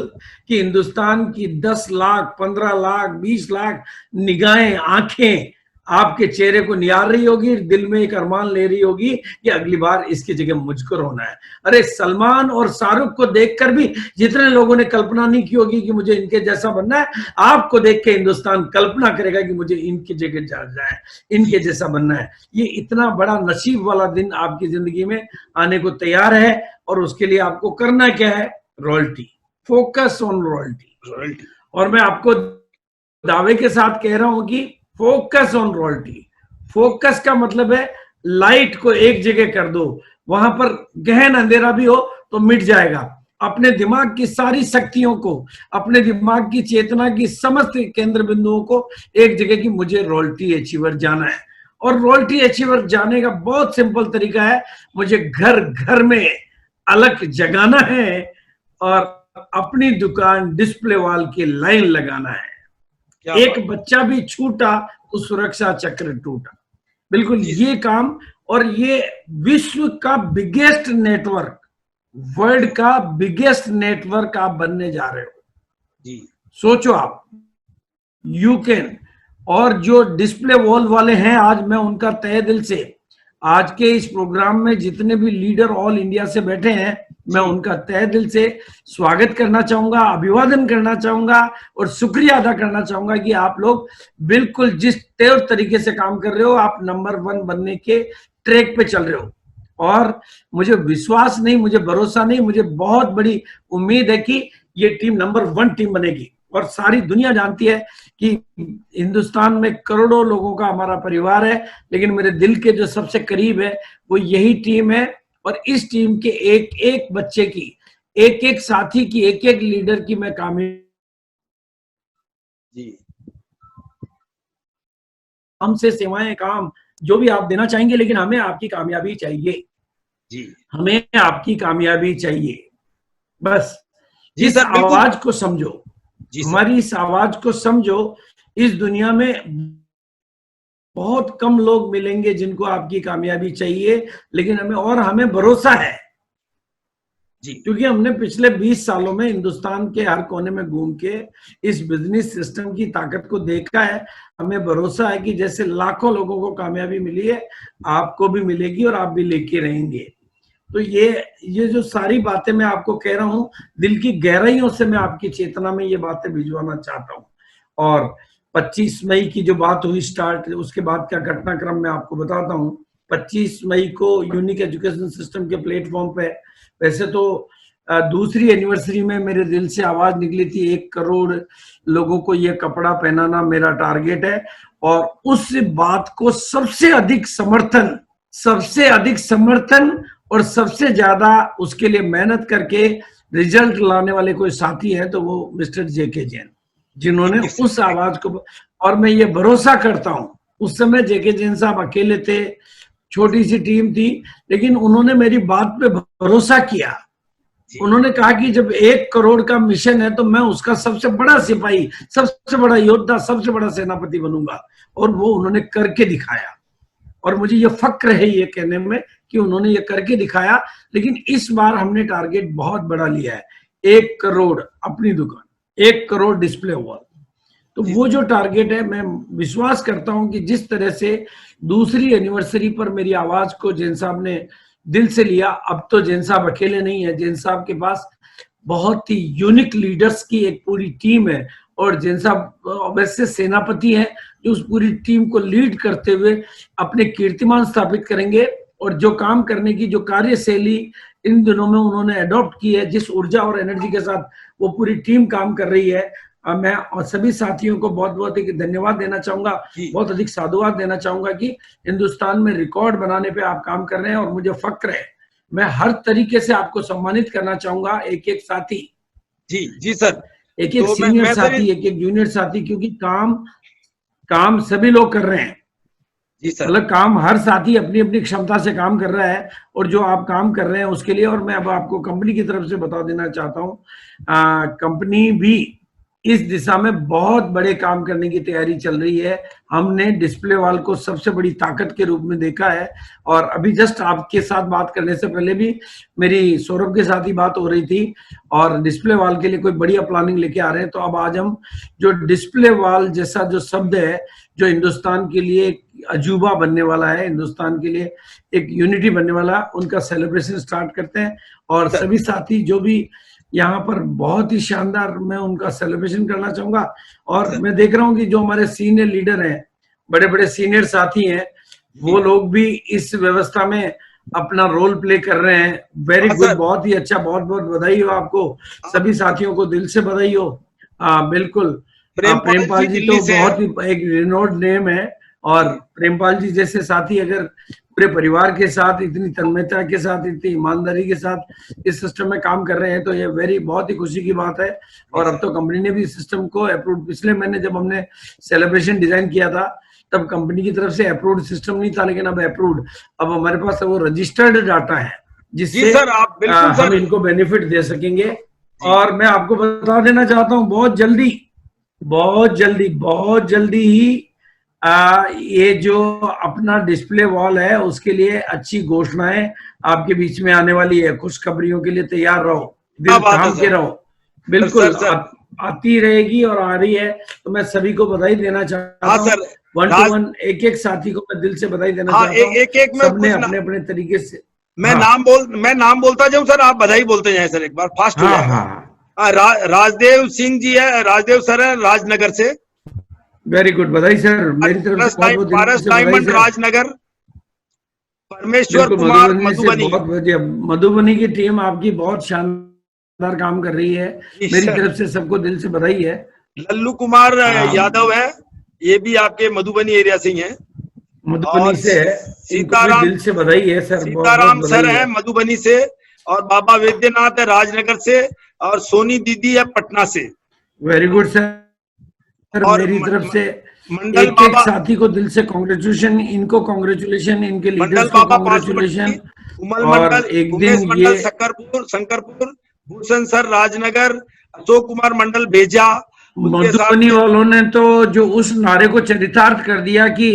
कि हिंदुस्तान की 10 लाख, 15 लाख, 20 लाख निगाहें, आंखें आपके चेहरे को निहार रही होगी, दिल में एक अरमान ले रही होगी कि अगली बार इसकी जगह मुझको रोना है। अरे सलमान और शाहरुख को देखकर भी जितने लोगों ने कल्पना नहीं की होगी कि मुझे इनके जैसा बनना है, आपको देख के हिंदुस्तान कल्पना करेगा कि मुझे इनकी जगह जाना है, इनके जैसा बनना है। ये इतना बड़ा नसीब वाला दिन आपकी जिंदगी में आने को तैयार है, और उसके लिए आपको करना क्या है, रॉयल्टी, फोकस ऑन रॉयल्टी। और मैं आपको दावे के साथ कह रहा हूं कि फोकस ऑन रॉयल्टी। फोकस का मतलब है लाइट को एक जगह कर दो, वहां पर गहन अंधेरा भी हो तो मिट जाएगा। अपने दिमाग की सारी शक्तियों को, अपने दिमाग की चेतना की समस्त केंद्र बिंदुओं को एक जगह की, मुझे रॉयल्टी अचीवर जाना है। और रॉयल्टी अचीवर जाने का बहुत सिंपल तरीका है, मुझे घर घर में अलग जगाना है और अपनी दुकान डिस्प्ले वॉल की लाइन लगाना है। एक बच्चा भी छूटा तो सुरक्षा चक्र टूटा। बिल्कुल ये काम, और ये विश्व का बिगेस्ट नेटवर्क, वर्ल्ड का बिगेस्ट नेटवर्क आप बनने जा रहे हो। सोचो आप, यू कैन। और जो डिस्प्ले वॉल वाले हैं, आज मैं उनका तहे दिल से, आज के इस प्रोग्राम में जितने भी लीडर ऑल इंडिया से बैठे हैं, मैं उनका तहे दिल से स्वागत करना चाहूंगा, अभिवादन करना चाहूंगा और शुक्रिया अदा करना चाहूंगा कि आप लोग बिल्कुल जिस तेज तरीके से काम कर रहे हो, आप नंबर 1 बनने के ट्रैक पे चल रहे हो। और मुझे विश्वास नहीं, मुझे भरोसा नहीं, मुझे बहुत बड़ी उम्मीद है कि ये टीम नंबर 1 टीम बनेगी। और सारी दुनिया जानती है कि हिंदुस्तान में करोड़ों लोगों का हमारा परिवार है, लेकिन मेरे दिल के जो सबसे करीब है वो यही टीम है। और इस टीम के एक एक बच्चे की, एक एक साथी की, एक एक लीडर की मैं हमसे सेवाएं, काम जो भी आप देना चाहेंगे, लेकिन हमें आपकी कामयाबी चाहिए जी, हमें आपकी कामयाबी चाहिए। बस जी इस सर, बिल्कुल आवाज को समझो, हमारी इस आवाज को समझो। इस दुनिया में बहुत कम लोग मिलेंगे जिनको आपकी कामयाबी चाहिए, लेकिन हमें भरोसा है जी, क्योंकि हमने पिछले 20 सालों में हिंदुस्तान के हर कोने में घूम के इस बिजनेस सिस्टम की ताकत को देखा है। हमें भरोसा है कि जैसे लाखों लोगों को कामयाबी मिली है, आपको भी मिलेगी और आप भी लेके रहेंगे। तो ये जो सारी बातें मैं आपको कह रहा हूं, दिल की गहराइयों से मैं आपकी चेतना में ये बातें भिजवाना चाहता हूं। और 25 मई की जो बात हुई स्टार्ट, उसके बाद का घटनाक्रम मैं आपको बताता हूं। 25 मई को यूनिक एजुकेशन सिस्टम के प्लेटफॉर्म पे, वैसे तो दूसरी एनिवर्सरी में मेरे दिल से आवाज निकली थी 1 करोड़ लोगों को ये कपड़ा पहनाना मेरा टारगेट है। और उस बात को सबसे अधिक समर्थन और सबसे ज्यादा उसके लिए मेहनत करके रिजल्ट लाने वाले कोई साथी है तो वो मिस्टर जेके जैन, जिन्होंने उस आवाज को, और मैं ये भरोसा करता हूं, उस समय जेके जैन साहब अकेले थे, छोटी सी टीम थी, लेकिन उन्होंने मेरी बात पे भरोसा किया। उन्होंने कहा कि जब 1 करोड़ का मिशन है तो मैं उसका सबसे बड़ा सिपाही, सबसे बड़ा योद्धा, सबसे बड़ा सेनापति बनूंगा। और वो उन्होंने करके दिखाया, और मुझे ये फक्र है ये कहने में कि उन्होंने ये करके दिखाया। लेकिन इस बार हमने टारगेट बहुत बड़ा लिया है, 1 करोड़ अपनी दुकान, 1 करोड़ डिस्प्ले वॉल। तो वो जो टारगेट है, मैं विश्वास करता हूं कि जिस तरह से दूसरी एनिवर्सरी पर मेरी आवाज को जैन साहब ने दिल से लिया, अब तो जैन साहब अकेले नहीं है, जैन साहब के पास बहुत ही यूनिक लीडर्स की एक पूरी टीम है। और जैन साहब वैसे सेनापति हैं जो उस पूरी टीम को लीड करते हुए अपने कीर्तिमान स्थापित करेंगे। और जो काम करने की जो कार्यशैली इन दिनों में उन्होंने अडॉप्ट की है, जिस ऊर्जा और एनर्जी के साथ वो पूरी टीम काम कर रही है, मैं और सभी साथियों को बहुत बहुत धन्यवाद देना चाहूंगा, बहुत अधिक साधुवाद देना चाहूंगा कि हिंदुस्तान में रिकॉर्ड बनाने पे आप काम कर रहे हैं। और मुझे फक्र है, मैं हर तरीके से आपको सम्मानित करना चाहूंगा, एक एक साथी जी सर, एक एक सीनियर साथी, एक एक जूनियर साथी, क्योंकि काम सभी लोग कर रहे हैं जी सर, मतलब काम हर साथी अपनी अपनी क्षमता से काम कर रहा है। और जो आप काम कर रहे हैं उसके लिए, और मैं अब आपको कंपनी की तरफ से बता देना चाहता हूँ, कंपनी भी इस दिशा में बहुत बड़े काम करने की तैयारी चल रही है। हमने डिस्प्ले वॉल को सबसे बड़ी ताकत के रूप में देखा है। और अभी जस्ट आपके साथ बात करने से पहले भी मेरी सौरभ के साथ ही बात हो रही थी, और डिस्प्ले वॉल के लिए कोई बढ़िया प्लानिंग लेके आ रहे हैं। तो अब आज हम जो डिस्प्ले वॉल जैसा जो शब्द है, जो हिंदुस्तान के लिए एक अजूबा बनने वाला है, हिंदुस्तान के लिए एक यूनिटी बनने वाला, उनका सेलिब्रेशन स्टार्ट करते हैं। और सभी साथी जो भी यहाँ पर, बहुत ही शानदार मैं उनका सेलिब्रेशन करना चाहूंगा। और मैं देख रहा हूँ कि जो हमारे सीनियर लीडर हैं, बड़े बड़े सीनियर साथी हैं, वो लोग भी इस व्यवस्था में अपना रोल प्ले कर रहे हैं। वेरी गुड, बहुत ही अच्छा, बहुत बहुत बधाई हो आपको, सभी साथियों को दिल से बधाई हो। बिल्कुल, प्रेमपाल जी तो बहुत ही एक रिनोड नेम है, और प्रेमपाल जी जैसे साथी अगर पूरे परिवार के साथ इतनी तन्मयता के साथ, इतनी ईमानदारी के साथ इस सिस्टम में काम कर रहे हैं तो ये बहुत ही खुशी की बात है। और अब तो कंपनी ने भी सिस्टम को अप्रूव, पिछले महीने जब हमने सेलिब्रेशन डिजाइन किया था तब कंपनी की तरफ से अप्रूव्ड सिस्टम नहीं था, लेकिन अब अप्रूव्ड, अब हमारे पास वो रजिस्टर्ड डाटा है जिससे हम इनको बेनिफिट दे सकेंगे। और मैं आपको बता देना चाहता हूँ, बहुत जल्दी ही ये जो अपना डिस्प्ले वॉल है उसके लिए अच्छी घोषणाएं आपके बीच में आने वाली है। खुशखबरियों के लिए तैयार रहो, दिल थाम के रहो, बिल्कुल आती रहेगी और आ रही है। तो मैं सभी को बधाई देना चाहता हूँ, 1 to 1 एक एक साथी को मैं दिल से बधाई देना चाहता हूँ। एक सबने अपने अपने तरीके से, मैं नाम बोलता जाऊं सर, आप बधाई बोलते जाए सर, एक बार फास्ट हो जाएगा। राजदेव सिंह जी है, राजदेव सर है, राजनगर से। वेरी गुड, बधाई सर, मेरी तरफ से बहुत पारस डायमंड राजनगर। परमेश्वर कुमार मधुबनी। बहुत बढ़िया, मधुबनी की टीम आपकी बहुत शानदार काम कर रही है, मेरी तरफ से सबको दिल से बधाई है। लल्लू कुमार हाँ। यादव है, ये भी आपके मधुबनी एरिया से ही हैं। मधुबनी और से है, इनको भी सीताराम दिल से बधाई है सर, बहुत बहुत सीताराम सर बधाई है है। मधुबनी से, और बाबा वैद्यनाथ है राजनगर से, और सोनी दीदी है पटना से। वेरी गुड सर, और मेरी तरफ से मंडल एक एक बाबा, साथी को दिल से कॉन्ग्रेचुलेशन, इनको कॉन्ग्रेचुलेशन, इनके मंडल लीडर्स को बाबा पासुपट्टी, कॉन्ग्रेचुलेशन। उमल और मंडल, एक उमेश दिन मंडल ये शंकरपुर, भूषण सर राजनगर, अशोक कुमार मंडल भेजा। उसके साथ मधुबनी में वालों ने तो जो उस नारे को चरितार्थ कर दिया कि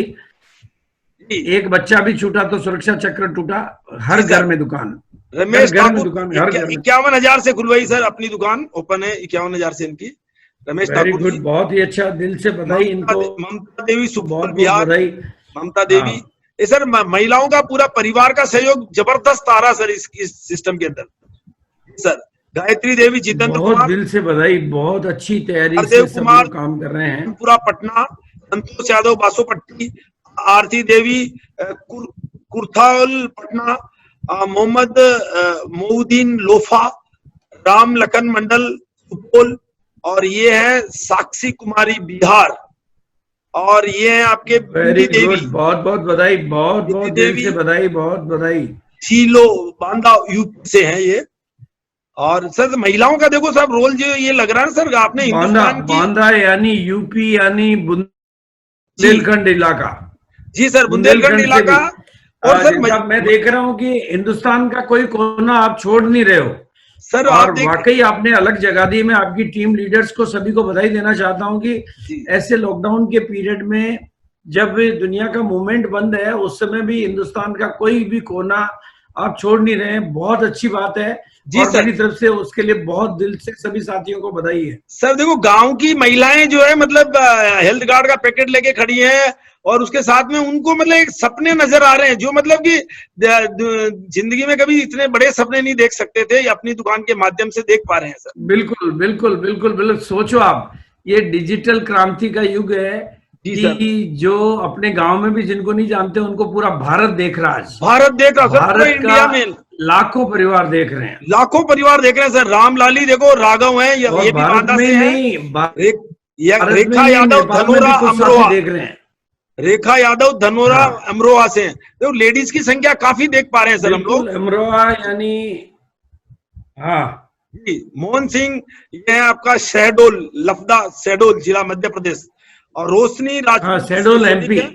जी एक बच्चा भी छूटा तो सुरक्षा चक्र टूटा, जी हर घर सर, में दुकान, घर रमेश घर में ठाकुर दुकान, हर घर में। 51,000 से खुलवाई सर अपनी दुकान, ओपन है 51,000 से इनकी, रमेश वेरी ठाकुर गुड, जी। बहुत ही अच्छा, दिल से बधाई इनको, ममता देवी बहुत सुपौल बहुत बिहार, बधाई। ममता हाँ, देवी। ये सर महिलाओं का पूरा परिवार का सहयोग जबरदस्त आ रहा सर इस सिस्टम के अंदर सर। गायत्री देवी, जितेंद्र बहुत कुमार, दिल से बधाई, बहुत अच्छी तैयारी हरदेव से सब कुमार लोग काम कर रहे हैं। पूरा पटना, संतोष यादव बासोपट्टी, आरती देवी कुर्थाल पटना, मोहम्मद मोउद्दीन लोफा, राम लखन मंडल सुपौल, और ये है साक्षी कुमारी बिहार, और ये है आपके वेरी बिंदी देवी, गुड, बहुत बहुत बधाई, बहुत बिंदी बहुत दिल देवी से बधाई, बहुत बधाई। चीलो बांदा यूपी से है ये। और सर महिलाओं का देखो सब रोल जो ये लग रहा है सर, आपने बांदा, हिंदुस्तान की, बांदा यानी यूपी, यानी जी बुंदेलखंड इलाका, जी सर, बुंदेलखंड बुंदेलखंड से भी। इलाका। और सर जनाब, मैं देख रहा हूं कि हिंदुस्तान का कोई कोना आप छोड़ नहीं रहे हो, सर आप और देख, वाकई आपने अलग जगह दी। मैं आपकी टीम लीडर्स को सभी को बधाई देना चाहता हूं कि जी ऐसे लॉकडाउन के पीरियड में जब दुनिया का मूवमेंट बंद है, उस समय भी हिंदुस्तान का कोई भी कोना आप छोड़ नहीं रहे हैं, बहुत अच्छी बात है। जी और सर। मेरी तरफ से उसके लिए बहुत दिल से सभी साथियों को बधाई है। सर देखो गांव की महिलाएं जो है मतलब हेल्थ कार्ड का पैकेट लेके खड़ी हैं, और उसके साथ में उनको मतलब एक सपने नजर आ रहे हैं जो मतलब कि जिंदगी में कभी इतने बड़े सपने नहीं देख सकते थे, ये अपनी दुकान के माध्यम से देख पा रहे हैं सर। बिल्कुल बिल्कुल बिल्कुल बिल्कुल, सोचो आप, ये डिजिटल क्रांति का युग है जी सर, कि जो अपने गांव में भी जिनको नहीं जानते उनको पूरा भारत देख रहा है आज। भारत देख रहा सर, पूरे भारत का इंडिया में लाखों परिवार देख रहे हैं, लाखों परिवार देख रहे हैं सर। रामलाली देखो, राघव है, और ये भी भारत बांदा में से ही है। नहीं, भारत में रेखा ही नहीं, यादव नेपाल में धनोरा भी कुछ साथी अमरोहा, देख रहे हैं। रेखा यादव धनोरा हाँ, अमरोहा से हैं। देखो लेडीज की संख्या काफी देख पा रहे हैं सर हम लोग। बिल्कुल, अमरोहा यानी, हाँ, जी, मोहन सिंह, ये है आपका शहडोल, लफदा शहडोल जिला मध्य प्रदेश, और रोशनी हाँ, राजपूत शहडोल सैनिक एमपी, है,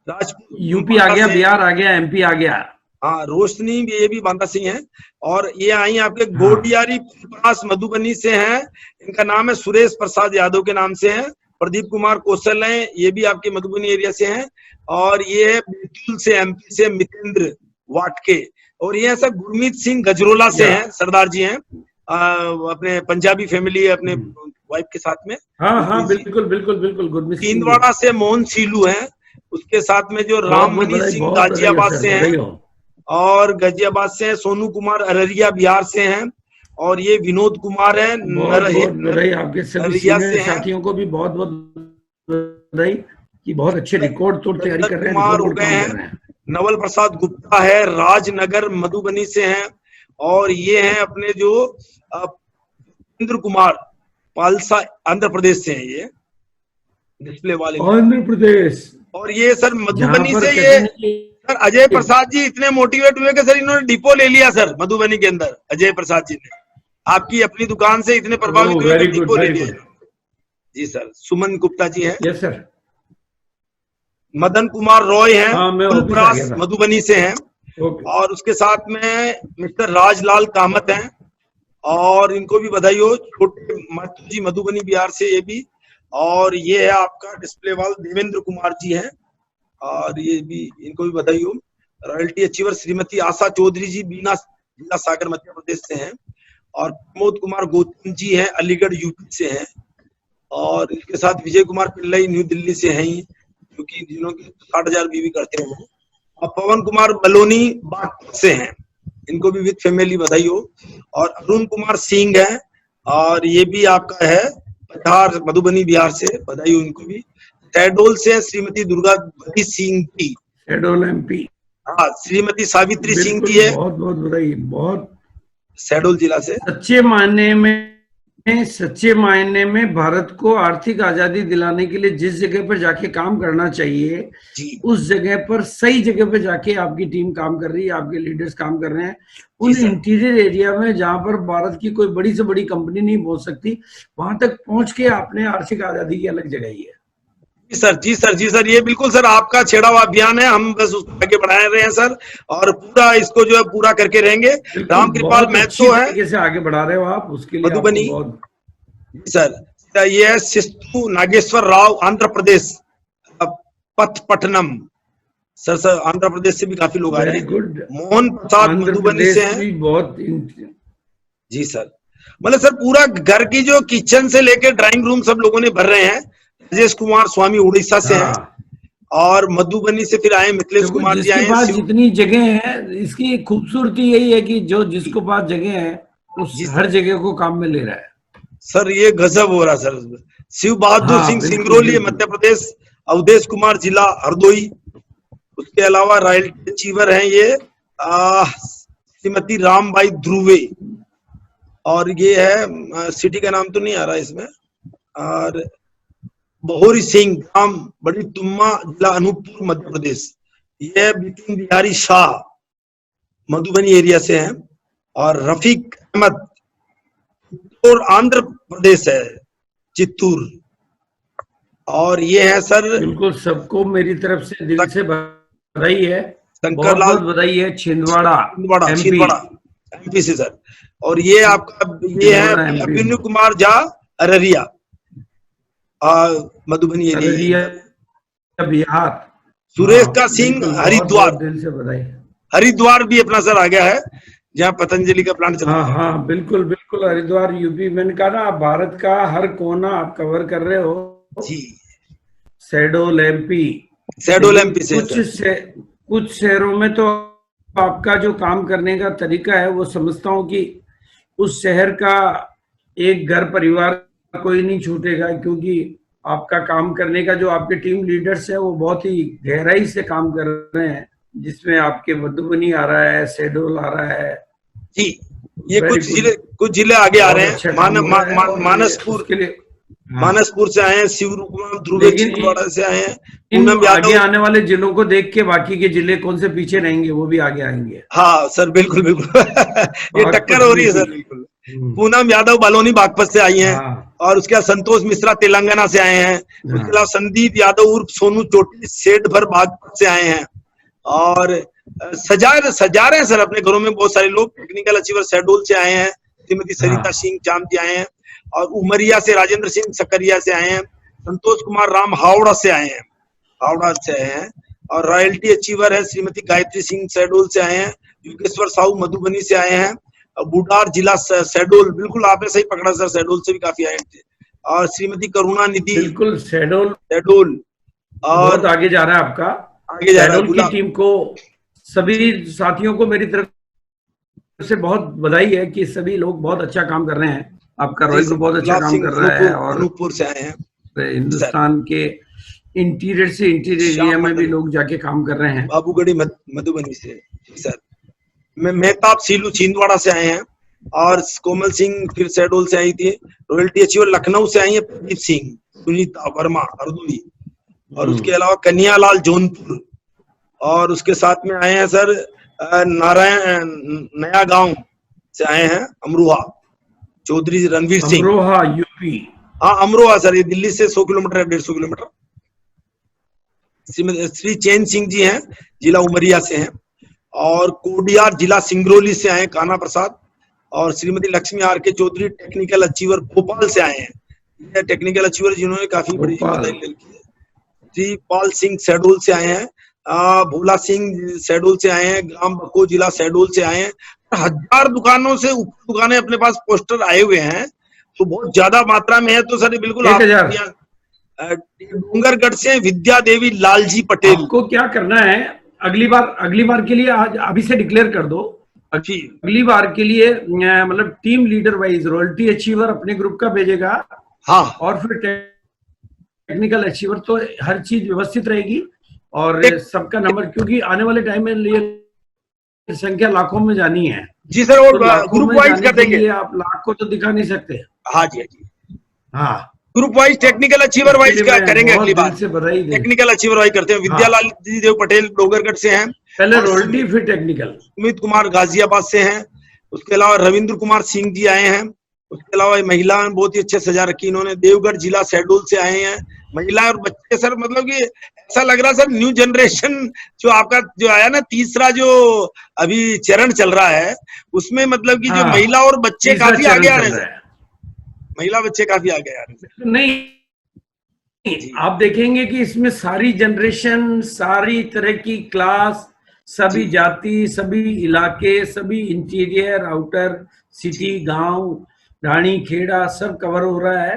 राजपूत यूपी आ बांदा गया, से। बिहार आ गया, एमपी आ गया। हाँ, रोशनी ये भी बांदा सिंह है। और ये आई आपके हाँ, गोडियारी पास मधुबनी से हैं, इनका नाम है सुरेश प्रसाद यादव के नाम से है। प्रदीप कुमार कौशल हैं, ये भी आपके मधुबनी एरिया से हैं। और ये है बैतूल से, एमपी से मितेंद्र वाटके, और ये ऐसा गुरमीत सिंह गजरोला से हैं, सरदार जी हैं, अपने पंजाबी फैमिली है अपने वाइफ के साथ में। हाँ, हाँ, बिल्कुल बिल्कुल बिल्कुल, गुरमीत सिंह जी, तीनवाड़ा से मोहन सीलू हैं, उसके साथ में जो बहुत बहुत राममणि बधाई, सिंह बहुत बधाई हो गाजियाबाद सर, से हैं, बधाई हो। और गाजियाबाद से हैं सोनू कुमार अररिया बिहार से हैं, और ये विनोद कुमार है बहुत बहुत बधाई आपके सभी नरहिया सीनियर से हैं। साथियों को भी बहुत बहुत बधाई कि बहुत अच्छे रिकॉर्ड तोड़ तैयारी कर रहे हैं, कुमार हो रिकॉर्ड गए काम हैं, कर रहे हैं। नवल प्रसाद गुप्ता है, राजनगर मधुबनी से हैं, और ये हैं अपने जो इंद्र कुमार पालसा आंध्र प्रदेश से हैं, ये डिस्प्ले वाले, आंध्र प्रदेश। और ये सर मधुबनी से ये कहते सर अजय प्रसाद जी इतने मोटिवेट हुए कि सर इन्होंने डिपो ले लिया सर मधुबनी के अंदर। अजय प्रसाद जी ने आपकी अपनी दुकान से इतने प्रभावित हुए कि डिपो ले लिया। जी सर, सुमन गुप्ता जी हैं। Yes sir. मदन कुमार रॉय हैं, हाँ, मैं फुलपरास मधुबनी से हैं, और उसके साथ में मिस्टर राजलाल कामत हैं, और इनको भी बधाई हो। छोटे महतो जी मधुबनी बिहार से, ये भी। और ये है आपका डिस्प्ले वाल देवेंद्र कुमार जी हैं, और ये भी, इनको भी बधाई हो। रॉयल्टी अचीवर श्रीमती आशा चौधरी जी बीना जिला सागर मध्य प्रदेश से हैं, और प्रमोद कुमार गौतम जी हैं, अलीगढ़ यूपी से हैं, और इनके साथ विजय कुमार पिल्लई न्यू दिल्ली से हैं, क्योंकि जिन्हों की 60,000 बीवी करते हैं वो। और पवन कुमार बलोनी बागपत से हैं, इनको भी विद फैमिली बधाई हो। और अरुण कुमार सिंह है, और ये भी आपका है पठार मधुबनी बिहार से, बधाई हो इनको भी। शहडोल से श्रीमती दुर्गा सिंह की, शहडोल एमपी। हाँ, श्रीमती सावित्री सिंह की है, बहुत बहुत बधाई, बहुत शहडोल जिला से। सच्चे मायने में सच्चे मायने में भारत को आर्थिक आजादी दिलाने के लिए जिस जगह पर जाके काम करना चाहिए जी उस जगह पर सही जगह पर जाके आपकी टीम काम कर रही है, आपके लीडर्स काम कर रहे हैं। जी उन सर। इंटीरियर एरिया में जहां पर भारत की कोई बड़ी से बड़ी कंपनी नहीं पहुंच सकती, वहां तक पहुंच के आपने आर्थिक आजादी की अलग जगाई है। जी सर, जी सर, जी सर, ये बिल्कुल सर आपका छेड़ा हुआ अभियान है, हम बस उसको आगे बढ़ा रहे हैं सर, और पूरा इसको जो है पूरा करके रहेंगे। बिल्कुल, रामकृपाल बहुत अच्छी महतो है तरीके से आगे बढ़ा रहे हो आप, उसके लिए आपको मधुबनी। बहुत। जी सर, ये है शिस्तु नागेश्वर राव, आंध्र प्रदेश, पथपट्टनम। सर आंध्र प्रदेश से भी काफी लोग आए वेरी हैं। गुड। मोहन प्रसाद आंध्र मधुबनी से प्रदेश हैं। भी बहुत जी सर, मतलब सर पूरा घर की जो किचन से लेकर ड्राइंग रूम सब लोगों ने भर रहे हैं। राजेश कुमार स्वामी उड़ीसा से हैं, हाँ, और मधुबनी से फिर आए मिथिलेश देखो कुमार जी जिसके आए हैं पास शिव। जितनी जगह है, इसकी खूबसूरती यही है कि जो जिसको पास जगह है उस जी हर सर, जगह को काम में ले रहा है। सर ये गजब हो रहा सर। शिव बहादुर हाँ सिंह बिल्कुल सिंगरौली बिल्कुल। मध्य प्रदेश, अवधेश कुमार जिला हरदोई। उसके अलावा रॉयल्टी अचीवर हैं ये श्रीमती रामबाई ध्रुवे, और ये है सिटी का नाम तो नहीं आ रहा इसमें, और बहोरी सिंह, ग्राम बड़ी तुम्मा, जिला अनूपपुर मध्य प्रदेश। ये बिपिन बिहारी शाह मधुबनी एरिया से हैं, और रफीक अहमद और आंध्र प्रदेश है, चित्तूर। और ये है सर बिल्कुल, सबको मेरी तरफ से दिल से बधाई है, शंकर बहुत लाल बहुत बधाई है। छिंदवाड़ा एमपी, छिंदवाड़ा एमपी से सर। और ये आपका ये है छिंदवाड़ा एमपी अभिन्यु से, कुमार झा, अररिया, मधुबनी अररिया एरिया। बिहार। सुरेश हाँ का सिंह, बिल्कुल, बहुत हरिद्वार। बहुत दिल से बधाई। हरिद्वार भी अपना सर आ गया है, जहाँ पतंजलि का प्लांट चल हाँ रहा है। हाँ बिल्कुल बिल्कुल, हरिद्वार यूपी। मैंने कहा ना, आप भारत का हर कोना आप कवर कर रहे हो। जी, शहडोल एमपी। शहडोल लेकिन एमपी से है सर। कुछ शहरों में तो आपका जो काम करने का तरीका है, वो समझता हूँ कि उस शहर का एक घर परिवार कोई नहीं छूटेगा, क्योंकि आपका काम करने का जो आपके टीम लीडर्स है वो बहुत ही गहराई से काम कर रहे हैं, जिसमें आपके मधुबनी आ रहा है, शहडोल आ रहा है। जी, ये वेरी गुड, कुछ जिले आगे आ बहुत रहे हैं। अच्छा काम हो रहा है। और मानसपुर, उसके लिए हाँ, मानसपुर से आए हैं शिव कुमार ध्रुवे, लेकिन छिंदवाड़ा से आए हैं इन पूनम आगे यादव। आने वाले जिलों को देख के बाकी के जिले कौन से पीछे रहेंगे, वो भी आगे आएंगे। हाँ सर, बिल्कुल बिल्कुल ये टक्कर बागपत हो रही में है भी। सर, बिल्कुल। पूनम यादव बलौनी बागपत से आई हैं, हाँ और उसके बाद संतोष मिश्रा तेलंगाना से आए हैं। उसके अलावा हाँ संदीप यादव उर्फ सोनू चोटी सेठ भर बागपत से आए हैं। और सजा रहे हैं सर अपने घरों में बहुत सारे लोग। टेक्निकल अचीवर शहडोल से आए हैं, श्रीमती सरिता हाँ सिंह चांदी आए हैं, और उमरिया से राजेंद्र सिंह सकरिया से आए हैं। संतोष कुमार राम हावड़ा से आए हैं, हावड़ा से आए हैं। और रॉयल्टी अचीवर है श्रीमती गायत्री सिंह शहडोल से आए हैं। योगेश्वर साहू मधुबनी से आए हैं। बुडार जिला शहडोल, बिल्कुल आपने सही पकड़ा सर, शहडोल से भी काफी आए थे। और श्रीमती करुणा निधि बिल्कुल, शहडोल शहडोल, और बहुत आगे जा रहा है आपका। आगे जा रहा है शहडोल की गुलाब। टीम को, सभी साथियों को मेरी तरफ से बहुत बधाई है कि सभी लोग बहुत अच्छा काम कर रहे हैं। आपका रॉयल ग्रुप बहुत अच्छा गुलाब काम सिंह कर रहा है, और अनूपपुर से आए हैं हिंदुस्तान के इंटीरियर से इंटीरियर एरिया में भी लोग जाके काम कर रहे हैं। बाबूगढ़ी मधुबनी से सर। मेहताब सीलू छिंदवाड़ा से आए हैं, और कोमल सिंह फिर शहडोल से आई थी। रॉयल्टी अचीवर लखनऊ से आई है प्रदीप सिंह, सुनीता वर्मा हरदोई, और उसके अलावा कन्हैयालाल जौनपुर। और उसके साथ में आए हैं सर नारायण नया गांव से आए हैं अमरोहा, चौधरी रणवीर सिंह। अमरोहा यूपी। हाँ अमरोहा सर, ये दिल्ली से 100 किलोमीटर, 150 किलोमीटर। श्री चैन सिंह जी हैं, जिला उमरिया से हैं। और कोडियार जिला सिंगरौली से आए कान्हा प्रसाद। और श्रीमती लक्ष्मी आर के चौधरी टेक्निकल अचीवर भोपाल से आए हैं। ये टेक्निकल अचीवर जिन्होंने काफी बड़ी जिम्मेदारी ले रखी है। श्री पाल सिंह शहडोल से आए हैं। भोला सिंह शहडोल से आए हैं। ग्राम बको जिला शहडोल से आए हैं। 1000 दुकानों से ऊपर दुकानें अपने पास पोस्टर आए हुए हैं, तो बहुत ज्यादा मात्रा में है। तो सर बिल्कुल 1000 डूंगरगढ़ से विद्या देवी लालजी पटेल। आपको क्या करना है, अगली बार के लिए आज अभी से डिक्लेयर कर दो। अगली बार के लिए मतलब team leader wise royalty achiever अपने ग्रुप का भेजेगा, हाँ, और फिर टेक्निकल अचीवर, तो हर चीज व्यवस्थित रहेगी और सबका नंबर, क्योंकि आने वाले टाइम में ये संख्या लाखों में जानी है। जी सर, और तो लाखों ग्रुप में वाइज जाने कर के देंगे। लिए आप लाख को तो दिखा नहीं सकते। हाँ जी, हाँ जी, हाँ, ग्रुप वाइज टेक्निकल अचीवर इसके वाइज लिए मैं करेंगे बहुत अगली दिल बार। से बधाई दे। टेक्निकल अचीवर वाइज करते हैं। हाँ, विद्यालाल जी देव पटेल डोगरगढ़ से हैं, पहले और रॉयल्टी फिर टेक्निकल। सुमित कुमार गाजियाबाद से हैं। उसके अलावा रविंद्र कुमार सिंह जी आए हैं। उसके अलावा महिला ने बहुत ही अच्छे सजा रखी इन्होंने, देवगढ़ जिला शहडोल से आए हैं। महिला और बच्चे सर, मतलब कि ऐसा लग रहा है सर न्यू जनरेशन जो आपका जो आया ना, तीसरा जो अभी चरण चल रहा है, उसमें मतलब कि जो हाँ, महिला और बच्चे तीसरा काफी आगे चरण आ रहे चल हैं रहा सर। है। महिला बच्चे काफी आगे आ रहे हैं सर। नहीं, जी आप देखेंगे कि इसमें सारी जनरेशन, सारी तरह की क्लास, जी सभी जाति, सभी इलाके, सभी इंटीरियर, आउटर, जी सिटी, गांव, रानी खेड़ा सब कवर हो रहा है।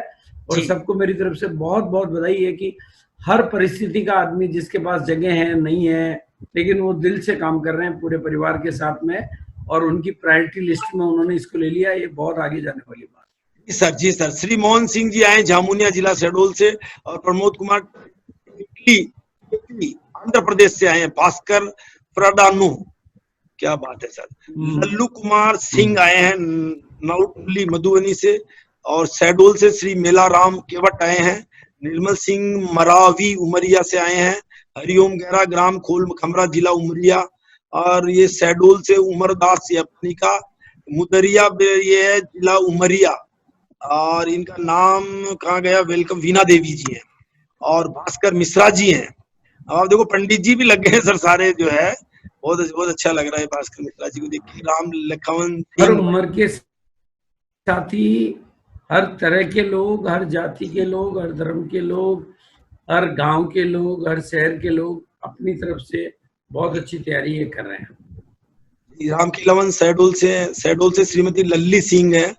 और जी सबको मेरी तरफ से बहुत बहुत बधाई है कि हर परिस्थिति का आदमी जिसके पास जगह है नहीं है, लेकिन वो दिल से काम कर रहे हैं पूरे परिवार के साथ में, और उनकी प्रायोरिटी लिस्ट में उन्होंने इसको ले लिया। ये बहुत आगे जाने वाली बात। जी सर, जी सर। श्री मोहन सिंह जी आए जामुनिया जिला शहडोल से, और प्रमोद कुमार आंध्र प्रदेश से आए हैं। भास्कर प्रडानु, क्या बात है सर। लल्लू कुमार सिंह आए हैं नौटली मधुबनी से, और शहडोल से श्री मेला राम केवट आए हैं। निर्मल सिंह मरावी उमरिया से आए हैं। हरिओम गहरा ग्राम खोल खमरा जिला उमरिया, और ये शहडोल से उमरदास अपनी का मुदरिया, ये है जिला उमरिया, और इनका नाम कहाँ गया, वेलकम वीना देवी जी हैं, और भास्कर मिश्रा जी हैं। अब आप देखो पंडित जी भी लग गए हैं सर सारे, जो है बहुत बहुत अच्छा लग रहा है भास्कर मिश्रा जी को देख के। राम लखन हर सिंह, उम्र के साथी, हर तरह के लोग, हर जाति के लोग, हर धर्म के लोग, हर गांव के लोग, हर शहर के लोग अपनी तरफ से बहुत अच्छी तैयारी ये कर रहे हैं। राम खिलावन शहडोल से श्रीमती लल्ली सिंह है,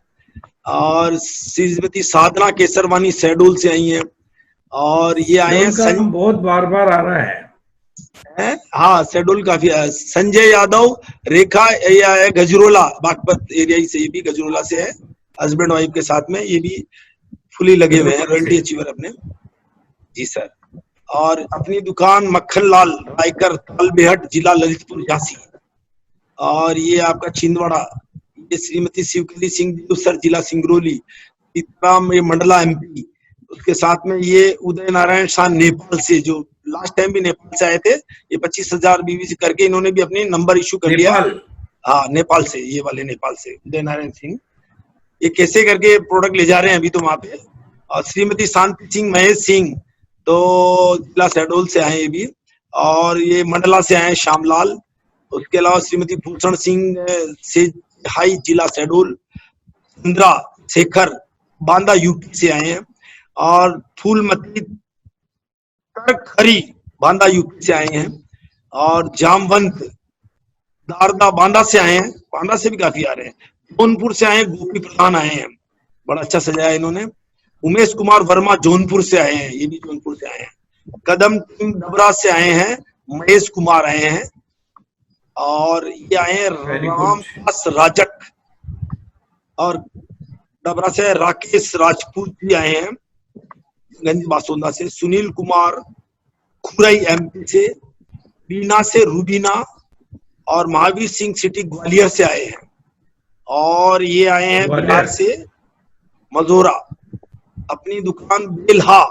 और श्रीमती साधना केसरवानी शहडोल से आई हैं, और ये आए हैं उनका नाम बहुत बार बार आ रहा है। हाँ शहडोल काफी है। संजय यादव रेखा, ये है गजरोला बागपत एरिया से, ये भी गजरोला से है, हस्बैंड वाइफ के साथ में, ये भी फुली लगे हुए हैं, रॉयल्टी अचीवर अपने। जी सर। और अपनी दुकान मक्खन लाल रायकर तालबेहट जिला ललितपुर झांसी, और ये आपका छिंदवाड़ा, ये श्रीमती शिवकली सिंह सर जिला सिंगरौली, सीताराम ये मंडला एमपी। उसके साथ में ये उदय नारायण शाह नेपाल से, जो लास्ट टाइम भी नेपाल से आए थे, ये 25,000 बीवी से करके इन्होंने भी अपने नंबर इशू कर लिया। हाँ नेपाल से, ये वाले नेपाल से उदय नारायण सिंह, ये कैसे करके प्रोडक्ट ले जा रहे हैं अभी तो वहां पे। और श्रीमती शांति सिंह महेश सिंह, तो जिला शहडोल से आए ये भी, और ये मंडला से आए श्यामलाल। उसके अलावा श्रीमती भूषण सिंह से हाई जिला शहडोल, इंदिरा शेखर बांदा यूपी से आए हैं, और फूलमती खरी बांदा यूपी से आए हैं, और जामवंत दारदा बांदा से आए हैं, बांदा से भी काफी आ रहे हैं। जौनपुर से आए हैं गोपी प्रधान आए हैं, बड़ा अच्छा सजाया इन्होंने। उमेश कुमार वर्मा जौनपुर से आए हैं, ये भी जौनपुर से आए हैं। कदम टीम डबरा से आए हैं महेश कुमार आए हैं, और ये आए हैं रामदास राजक, और डबरा से राकेश राजपूत भी आए हैं गंज बासोंदा से। सुनील कुमार खुरई एमपी से, बीना से रूबीना, और महावीर सिंह सिटी ग्वालियर से आए हैं, और ये आए हैं बिहार से मजोरा। अपनी दुकान बेल्हा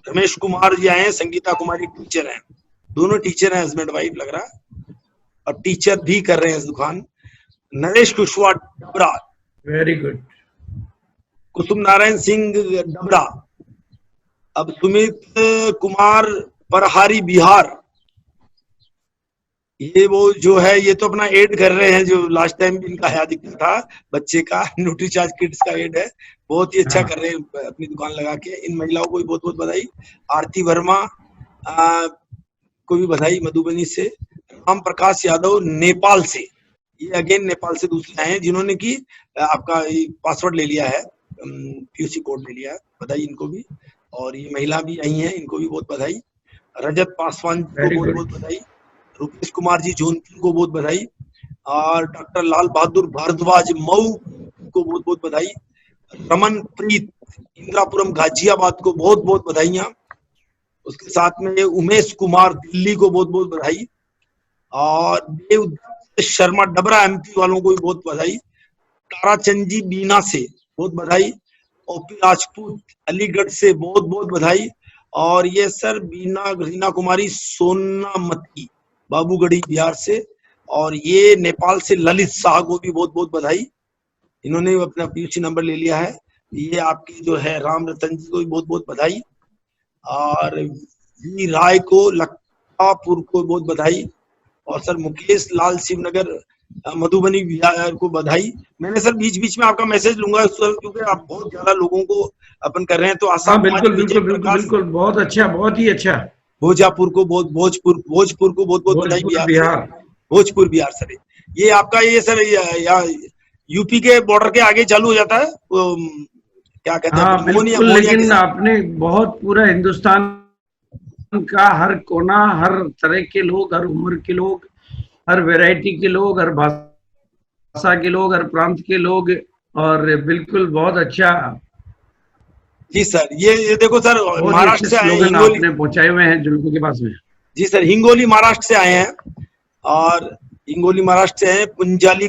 रमेश कुमार जी आए हैं, संगीता कुमारी टीचर हैं, दोनों टीचर हैं हस्बैंड वाइफ लग रहा है, और टीचर भी कर रहे हैं इस दुकान। Naresh Kushwaha Dabra, very good. कुसुम नारायण सिंह डबरा। अब सुमित कुमार परहारी बिहार, ये वो जो है, ये तो अपना एड कर रहे हैं जो लास्ट टाइम इनका है दिखता था बच्चे का, न्यूट्रीचार्ज किड्स का एड है, बहुत ही अच्छा कर रहे हैं अपनी दुकान लगा के। इन महिलाओं को भी बहुत बहुत बधाई। आरती वर्मा को भी बधाई मधुबनी से। राम प्रकाश यादव नेपाल से, ये अगेन नेपाल से दूसरे आए हैं जिन्होंने की आपका पासवर्ड ले लिया है, पीयूसी कोड ले लिया है, बधाई इनको भी। और ये महिला भी आई हैं, इनको भी बहुत बधाई। रजत पासवान को बहुत बहुत बधाई। रुपेश कुमार जी जौनपुर को बहुत बधाई, और डॉक्टर लाल बहादुर भारद्वाज मऊ को बहुत बहुत बधाई। रमन प्रीत इंदिरापुरम गाजियाबाद को बहुत बहुत बधाइयां। उसके साथ में उमेश कुमार दिल्ली को बहुत बहुत बधाई, और देवदत्त शर्मा डबरा एमपी वालों को भी बहुत बधाई, ताराचंद जी बीना से बहुत बधाई, ओपी राजपूत अलीगढ़ से बहुत बहुत बधाई, और ये सर रीना कुमारी सोनामती बाबूगढ़ी बिहार से, और ये नेपाल से ललित शाह को भी बहुत बहुत बधाई, इन्होंने अपना पीयूसी नंबर ले लिया है। ये आपके जो है राम रतन जी को भी बहुत बहुत बधाई, और वी राय को लक्कापुर को बहुत बधाई, और सर मुकेश लाल शिवनगर मधुबनी बिहार को बधाई। मैंने सर बीच बीच में आपका मैसेज लूंगा सर, क्योंकि आप बहुत ज्यादा लोगों को अपन कर रहे हैं, तो आसाम बिल्कुल बिल्कुल बिल्कुल बिल्कुल, बहुत अच्छा, बहुत ही अच्छा। भोजपुर को बहुत बहुत बधाई बिहार, भोजपुर बिहार सर। ये आपका ये सर यूपी के बॉर्डर के आगे चालू हो जाता है, क्या कहते हैं, बिल्कुल, लेकिन आपने बहुत पूरा हिंदुस्तान का हर कोना, हर तरह के लोग, हर उम्र के लोग, हर वैरायटी के लोग, हर भाषा के लोग, हर प्रांत के लोग, और बिल्कुल बहुत अच्छा जी सर। ये देखो सर, महाराष्ट्र से आए हैं, आपने पहुंचाए हुए हैं लोगों के पास में। जी सर, हिंगोली महाराष्ट्र से आए हैं, और हिंगोली महाराष्ट्र से आए पुंजाली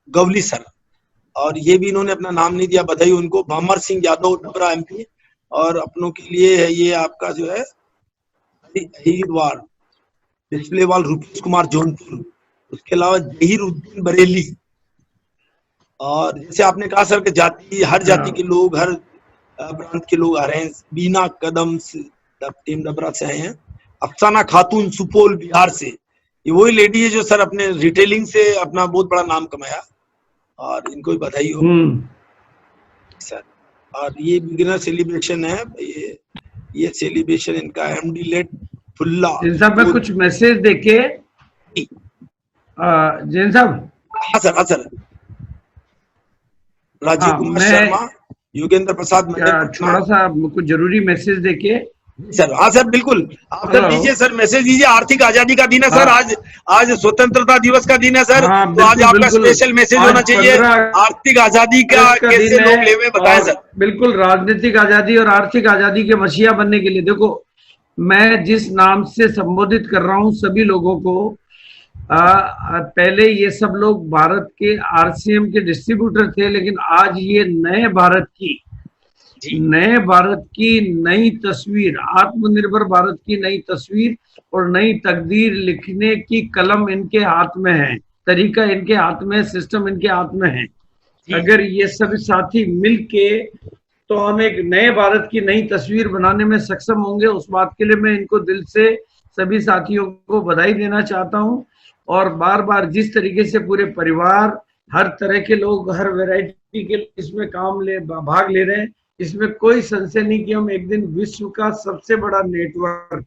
गवली सर, और ये भी इन्होंने अपना नाम नहीं दिया, बधाई उनको। भंवर सिंह यादव डबरा एमपी, और अपनों के लिए है ये आपका जो है हिरवार डिस्प्लेवाल रूपेश कुमार जौनपुर, उसके अलावा जहीरुद्दीन बरेली, और जैसे आपने कहा सर कि जाति, हर जाति के लोग, हर प्रांत के लोग आ रहे हैं। बीना कदम से टीम डबरा से आए हैं, अफसाना खातून सुपौल बिहार से, ये वही लेडी है जो सर अपने रिटेलिंग से अपना बहुत बड़ा नाम कमाया, और इनको भी बधाई हो सर। और ये बिगिनर सेलिब्रेशन है, ये सेलिब्रेशन इनका एमडी लेट फुल्ला। जैन साहब मैं कुछ मैसेज देके, जैन साहब। हाँ सर, हाँ सर। राजीव कुमार शर्मा, योगेंद्र प्रसाद, थोड़ा सा कुछ जरूरी मैसेज देके सर। हाँ सर, बिल्कुल आप सर दीजिए सर, मैसेज दीजिए। आर्थिक आजादी का दिन है सर, आज स्वतंत्रता दिवस का दिन है सर, तो आज आपका स्पेशल मैसेज होना चाहिए। आर्थिक आजादी का कैसे लोग ले हुए बताएं सर। बिल्कुल, राजनीतिक आजादी और आर्थिक आजादी के मसीहा बनने के लिए, देखो मैं जिस नाम से संबोधित कर रहा हूँ सभी लोगों को, पहले ये सब लोग भारत के आरसीएम के डिस्ट्रीब्यूटर थे, लेकिन आज ये नए भारत की नई तस्वीर, आत्मनिर्भर भारत की नई तस्वीर और नई तकदीर लिखने की कलम इनके हाथ में है, तरीका इनके हाथ में, सिस्टम इनके हाथ में है। अगर ये सभी साथी मिलके तो हम एक नए भारत की नई तस्वीर बनाने में सक्षम होंगे। उस बात के लिए मैं इनको दिल से सभी साथियों को बधाई देना चाहता हूं, और बार बार जिस तरीके से पूरे परिवार, हर तरह के लोग, हर वैरायटी के इसमें भाग ले रहे हैं, इसमें कोई संशय नहीं कि हम एक दिन विश्व का सबसे बड़ा नेटवर्क,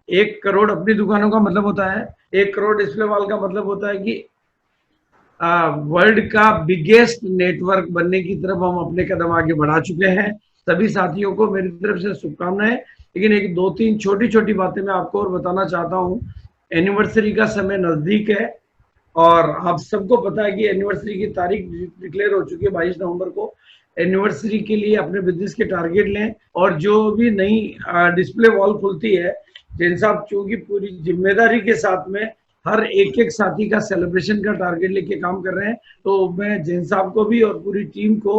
1 करोड़ अपनी दुकानों का मतलब होता है, 1 करोड़ डिस्प्ले वाल का मतलब होता है कि वर्ल्ड का बिगेस्ट नेटवर्क बनने की तरफ हम अपने कदम आगे बढ़ा चुके हैं। सभी साथियों को मेरी तरफ से शुभकामनाएं। लेकिन एक 2-3 छोटी छोटी बातें मैं आपको और बताना चाहता हूँ। एनिवर्सरी का समय नजदीक है, और आप सबको पता है कि एनिवर्सरी की तारीख डिक्लेयर हो चुकी है 22 नवंबर को। एनिवर्सरी के लिए अपने बिजनेस के टारगेट लें, और जो भी नई डिस्प्ले वॉल खुलती है, जैन साहब चूंकि पूरी जिम्मेदारी के साथ में हर एक साथी का सेलिब्रेशन का टारगेट लेके काम कर रहे हैं, तो मैं जैन साहब को भी और पूरी टीम को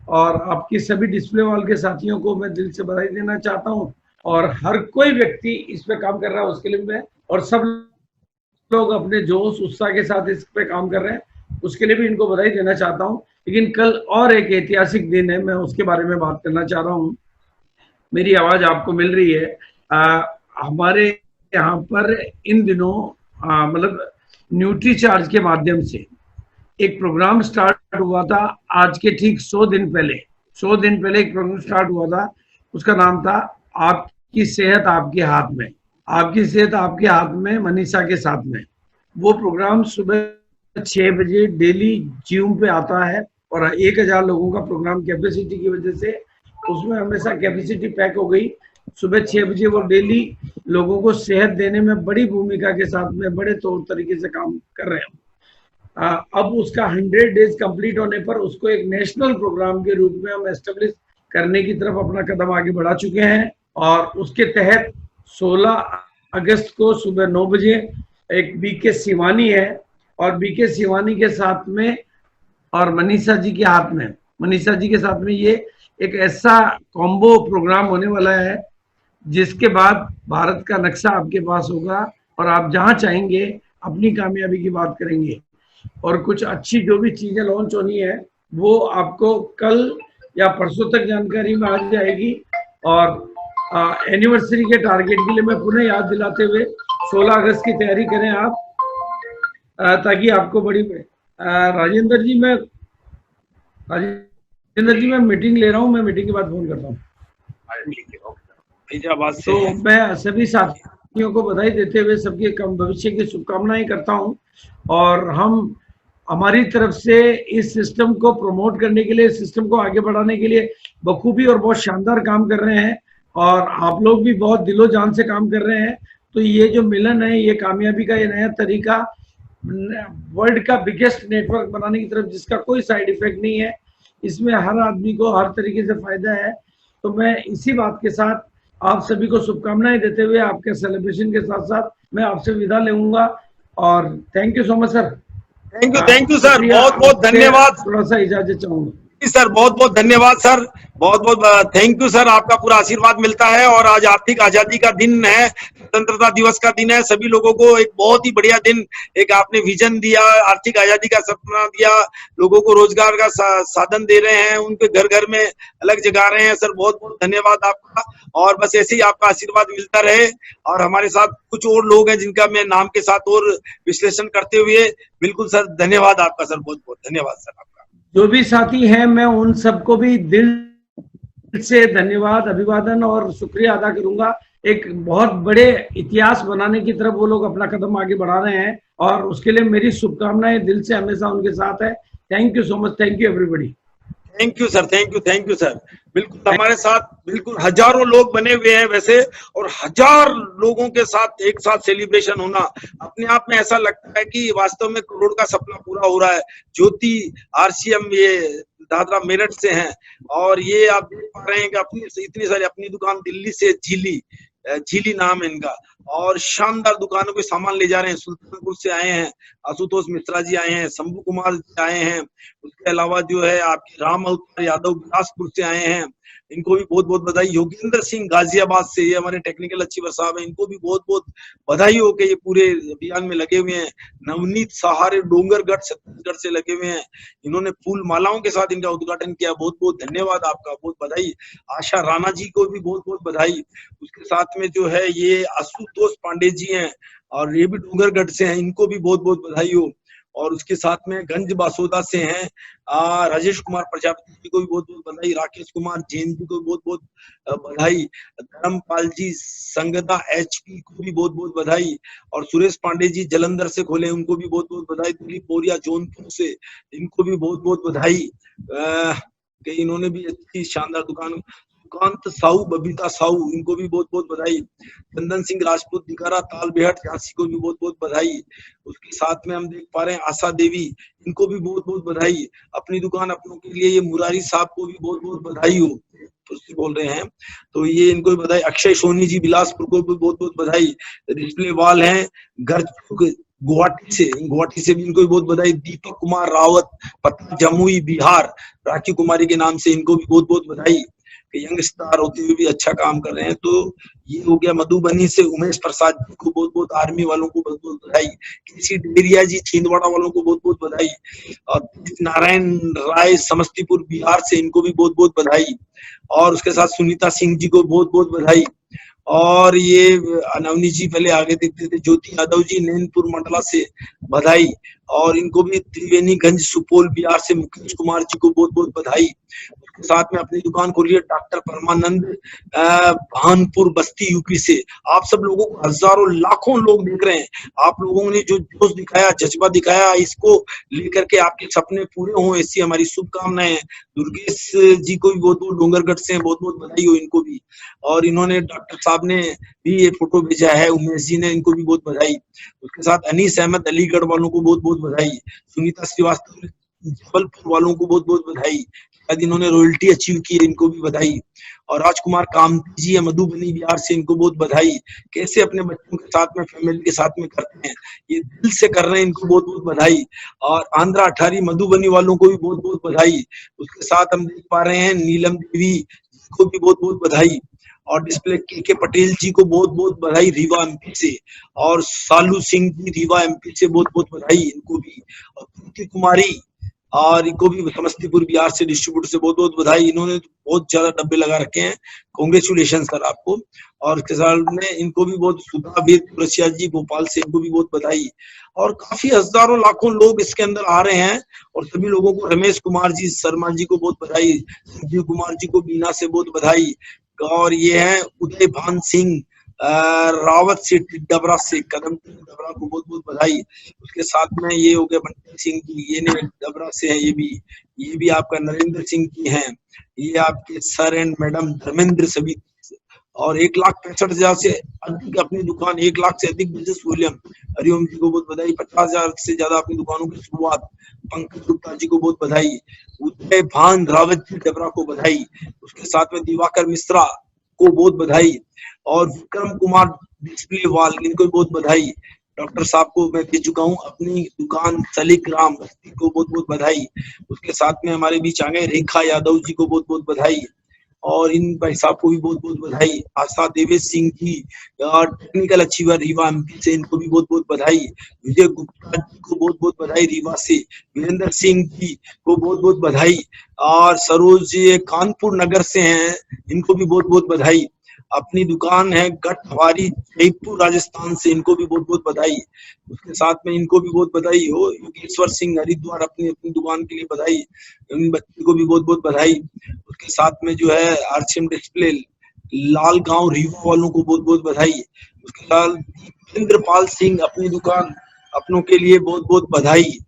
और आपकी सभी डिस्प्ले वॉल के साथियों को मैं दिल से बधाई देना चाहता हूँ। और हर कोई व्यक्ति इस पे काम कर रहा है उसके लिए मैं, और सब लोग अपने जोश उत्साह के साथ इस पे काम कर रहे हैं उसके लिए भी इनको बधाई देना चाहता हूँ। लेकिन कल और एक ऐतिहासिक दिन है, मैं उसके बारे में बात करना चाह रहा हूँ। मेरी आवाज आपको मिल रही है? हमारे यहाँ पर इन दिनों मतलब न्यूट्री चार्ज के माध्यम से एक प्रोग्राम स्टार्ट हुआ था। आज के ठीक 100 दिन पहले एक प्रोग्राम स्टार्ट हुआ था। उसका नाम था आपकी सेहत आपके हाथ में, आपकी सेहत आपके हाथ में, मनीषा के साथ में। वो प्रोग्राम सुबह 6 बजे डेली जूम पे आता है, और 1000 लोगों का प्रोग्राम कैपेसिटी की वजह से उसमें हमेशा कैपेसिटी पैक हो गई। सुबह 6 बजे वो डेली लोगों को सेहत देने में बड़ी भूमिका के साथ में बड़े तौर तरीके से काम कर रहे हैं। अब उसका 100 डेज कंप्लीट होने पर उसको एक नेशनल प्रोग्राम के रूप में हम एस्टेब्लिश करने की तरफ अपना कदम आगे बढ़ा चुके हैं। और उसके तहत 16 अगस्त को सुबह 9 बजे एक बीके शिवानी है, और बीके शिवानी के साथ में और मनीषा जी के हाथ में, मनीषा जी के साथ में ये एक ऐसा कॉम्बो प्रोग्राम होने वाला है जिसके बाद भारत का नक्शा आपके पास होगा और आप जहां चाहेंगे अपनी कामयाबी की बात करेंगे। और कुछ अच्छी जो भी चीजें लॉन्च होनी है वो आपको कल या परसों तक जानकारी में आ जाएगी। और एनिवर्सरी के टारगेट के लिए मैं पुनः याद दिलाते हुए 16 अगस्त की तैयारी करें आप, ताकि आपको बड़ी राजेंद्र जी मैं मीटिंग ले रहा हूँ, मैं मीटिंग के बाद फोन करता हूँ। तो मैं सभी साथियों को बधाई देते हुए सबके भविष्य की शुभकामनाएं करता हूँ। और हम हमारी तरफ से इस सिस्टम को प्रमोट करने के लिए, सिस्टम को आगे बढ़ाने के लिए बखूबी और बहुत शानदार काम कर रहे हैं और आप लोग भी बहुत दिलो जान से काम कर रहे हैं। तो ये जो मिलन है, ये कामयाबी का ये नया तरीका, वर्ल्ड का बिगेस्ट नेटवर्क बनाने की तरफ, जिसका कोई साइड इफेक्ट नहीं है, इसमें हर आदमी को हर तरीके से फायदा है। तो मैं इसी बात के साथ आप सभी को शुभकामनाएं देते हुए आपके सेलिब्रेशन के साथ साथ मैं आपसे विदा लूंगा। और thank you so much sir. Thank you sir, बहुत बहुत धन्यवाद। थोड़ा सा इजाजत चाहूंगा सर, बहुत बहुत धन्यवाद सर, बहुत बहुत थैंक यू सर, आपका पूरा आशीर्वाद मिलता है। और आज आर्थिक आजादी का दिन है, स्वतंत्रता दिवस का दिन है, सभी लोगों को एक बहुत ही बढ़िया दिन, एक आपने विजन दिया, आर्थिक आजादी का सपना दिया, लोगों को रोजगार का साधन दे रहे हैं, उनके घर घर में अलग जगा रहे हैं सर, बहुत बहुत धन्यवाद आपका। और बस ऐसे ही आपका आशीर्वाद मिलता रहे। और हमारे साथ कुछ और लोग हैं जिनका मैं नाम के साथ और विश्लेषण करते हुए, बिल्कुल सर, धन्यवाद आपका सर, बहुत बहुत धन्यवाद सर आपका। जो भी साथी हैं मैं उन सबको भी दिल से धन्यवाद, अभिवादन और शुक्रिया अदा करूंगा। एक बहुत बड़े इतिहास बनाने की तरफ वो लोग अपना कदम आगे बढ़ा रहे हैं और उसके लिए मेरी शुभकामनाएं दिल से हमेशा उनके साथ है। Thank you so much, thank you everybody. Thank you sir, thank you sir. बिल्कुल हमारे साथ बिल्कुल हजारों लोग बने हुए हैं वैसे, और 1000 लोगों के साथ एक साथ सेलिब्रेशन होना अपने आप में ऐसा लगता है कि वास्तव में करोड़ का सपना पूरा हो रहा है। ज्योति आरसीएम ये दादरा मेरठ से हैं और ये आप देख पा रहे हैं कि अपनी इतनी सारी अपनी दुकान दिल्ली से झीली नाम है इनका, और शानदार दुकानों के सामान ले जा रहे हैं। सुल्तानपुर से आए हैं आशुतोष मिश्रा जी, आए हैं शंभू कुमार जी, आए हैं। उसके अलावा जो है आपके राम अवतार यादव बिलासपुर से आए हैं, इनको भी बहुत बहुत बधाई। योगेंद्र सिंह गाजियाबाद से, ये हमारे टेक्निकल अचीवर साहब हैं, इनको भी बहुत बहुत बधाई हो के ये पूरे अभियान में लगे हुए हैं। नवनीत सहारे डोंगरगढ़ छत्तीसगढ़ से लगे हुए हैं, इन्होंने फूल मालाओं के साथ इनका उद्घाटन किया, बहुत बहुत धन्यवाद आपका, बहुत बधाई। आशा राणा जी को भी बहुत बहुत बधाई। उसके साथ में जो है ये आशुतोष पांडे जी हैं और ये भी डोंगरगढ़ से हैं, इनको भी बहुत बहुत बधाई हो। और उसके साथ में गंज बासोदा से हैं राजेश कुमार प्रजापति जी को भी बहुत बहुत बधाई। राकेश कुमार जैन जी को बहुत बहुत बधाई। धर्मपाल जी संगदा एचपी को भी बहुत बहुत बधाई। और सुरेश पांडे जी जलंधर से खोले, उनको भी बहुत बहुत बधाई। दिलीप बोरिया जौनपुर से, इनको भी बहुत बहुत बधाई कि इन्होंने भी अच्छी शानदार दुकान। सुकांत साहू, बबीता साहू, इनको भी बहुत बहुत बधाई। चंदन सिंह राजपूत दिकारा तालबेहट झांसी को भी बहुत बहुत बधाई। उसके साथ में हम देख पा रहे हैं आशा देवी, इनको भी बहुत बहुत बधाई। अपनी दुकान अपनों के लिए ये मुरारी साहब को भी बहुत बहुत बधाई हो, तो बोल रहे हैं तो ये इनको भी बधाई। अक्षय सोनी जी बिलासपुर को भी बहुत बहुत बधाई। डिस्प्ले वाल हैं घर गुवाहाटी से भी इनको भी बहुत बधाई। दीपक कुमार रावत पटना जमुई बिहार, राखी कुमारी के नाम से, इनको भी बहुत बहुत बधाई। यंग स्टार होते हुए भी अच्छा काम कर रहे हैं। तो ये हो गया। मधुबनी से उमेश प्रसाद जी को बहुत बहुत, आर्मी वालों को बहुत बहुत बधाई। किसी डेरिया जी छिंदवाड़ा वालों को बहुत बहुत बधाई। और नारायण राय समस्तीपुर बिहार से, इनको भी बहुत बहुत बधाई। और उसके साथ सुनीता सिंह जी को बहुत बहुत बधाई। और ये नवनी जी पहले आगे देखते थे, ज्योति यादव जी नैनपुर मंडला से बधाई। और इनको भी त्रिवेणीगंज सुपौल बिहार से मुकेश कुमार जी को बहुत बहुत बधाई। उसके साथ में अपनी दुकान खोली है डॉक्टर परमानंद भानपुर बस्ती यूपी से। आप सब लोगों को हजारों लाखों लोग देख रहे हैं, आप लोगों ने जो जोश दिखाया, जज्बा दिखाया, इसको लेकर के आपके सपने पूरे हों, ऐसी हमारी शुभकामनाएं। दुर्गेश जी को भी बहुत बहुत, डोंगरगढ़ से बहुत बहुत बधाई हो इनको भी। और इन्होंने डॉक्टर साहब ने भी ये फोटो भेजा है, उमेश जी ने, इनको भी बहुत बधाई। उसके साथ अनीस अहमद अलीगढ़ वालों को बहुत बहुत बधाई। सुनीता श्रीवास्तव जबलपुर वालों को बहुत बहुत बधाई। शायद इन्होंने रॉयल्टी अचीव की है, इनको भी बधाई। और राजकुमार कामती जी है मधुबनी बिहार से, इनको बहुत बधाई। कैसे अपने बच्चों के साथ में, फैमिली के साथ में करते हैं, ये दिल से कर रहे हैं, इनको बहुत बहुत बधाई। और आंध्रा अठारी मधुबनी वालों को भी बहुत बहुत बधाई। उसके साथ हम देख पा रहे हैं नीलम देवी को भी बहुत बहुत बधाई। और डिस्प्ले के पटेल जी को बहुत बहुत बधाई रीवा एमपी से। और सालू सिंह जी रीवा एमपी से बहुत बहुत बधाई इनको भी। और प्रीति कुमारी और इनको भी समस्तीपुर बिहार से डिस्ट्रीब्यूटर से बहुत बहुत बधाई। इन्होंने बहुत ज्यादा डब्बे लगा रखे हैं, कांग्रेचुलेशन सर आपको। और इसके साथ में इनको भी बहुत, सुधा रसिया जी भोपाल से, इनको भी बहुत बधाई। और काफी हजारों लाखों लोग इसके अंदर आ रहे हैं और सभी लोगों को, रमेश कुमार जी शर्मा जी को बहुत बधाई, संजीव कुमार जी को बीना से बहुत बधाई। और ये है उदय भान सिंह रावत से डबरा से, कदम डबरा को बहुत बहुत बधाई। उसके साथ में ये हो गया बंटी सिंह जी, ये डबरा से है, ये भी आपका नरेंद्र सिंह जी हैं, ये आपके सर एंड मैडम धर्मेंद्र सभी। और 1,65,000 से अधिक अपनी दुकान, 1 लाख से अधिक बिजनेस वॉल्यूम, हरिओम जी को बहुत बधाई। 50,000 से ज्यादा अपनी दुकानों की शुरुआत, पंकज गुप्ता जी को बहुत बधाई। उदय भान रावत जी डबरा को बधाई। उसके साथ में दिवाकर मिश्रा को बहुत बधाई। और विक्रम कुमार डिस्प्लेवाल, इनको बहुत बधाई। डॉक्टर साहब को मैं दे चुका हूँ अपनी दुकान सलीक राम को बहुत बहुत बधाई। उसके साथ में हमारे बीच आ गए रेखा यादव जी को बहुत बहुत बधाई। और इन भाई साहब को भी बहुत बहुत बधाई। आशा Devesh Singh ji technical achiever Rewa MP से, इनको भी बहुत बहुत बधाई। विजय गुप्ता जी को बहुत बहुत बधाई रीवा से। वीरेंद्र सिंह जी को बहुत बहुत बधाई। और सरोज जी कानपुर नगर से हैं, इनको भी बहुत बहुत बधाई। अपनी दुकान है गठवारी जयपुर राजस्थान से, इनको भी बहुत बहुत बधाई। उसके साथ में इनको भी बहुत बधाई हो। योगेश्वर सिंह हरिद्वार अपनी अपनी दुकान के लिए बधाई, इन बच्चों को भी बहुत बहुत बधाई। उसके साथ में जो है आरसीएम डिस्प्ले लाल गांव रीवा वालों को बहुत बहुत बधाई। उसके साथ दीपेंद्र पाल सिंह अपनी दुकान अपनों के लिए बहुत बहुत बधाई।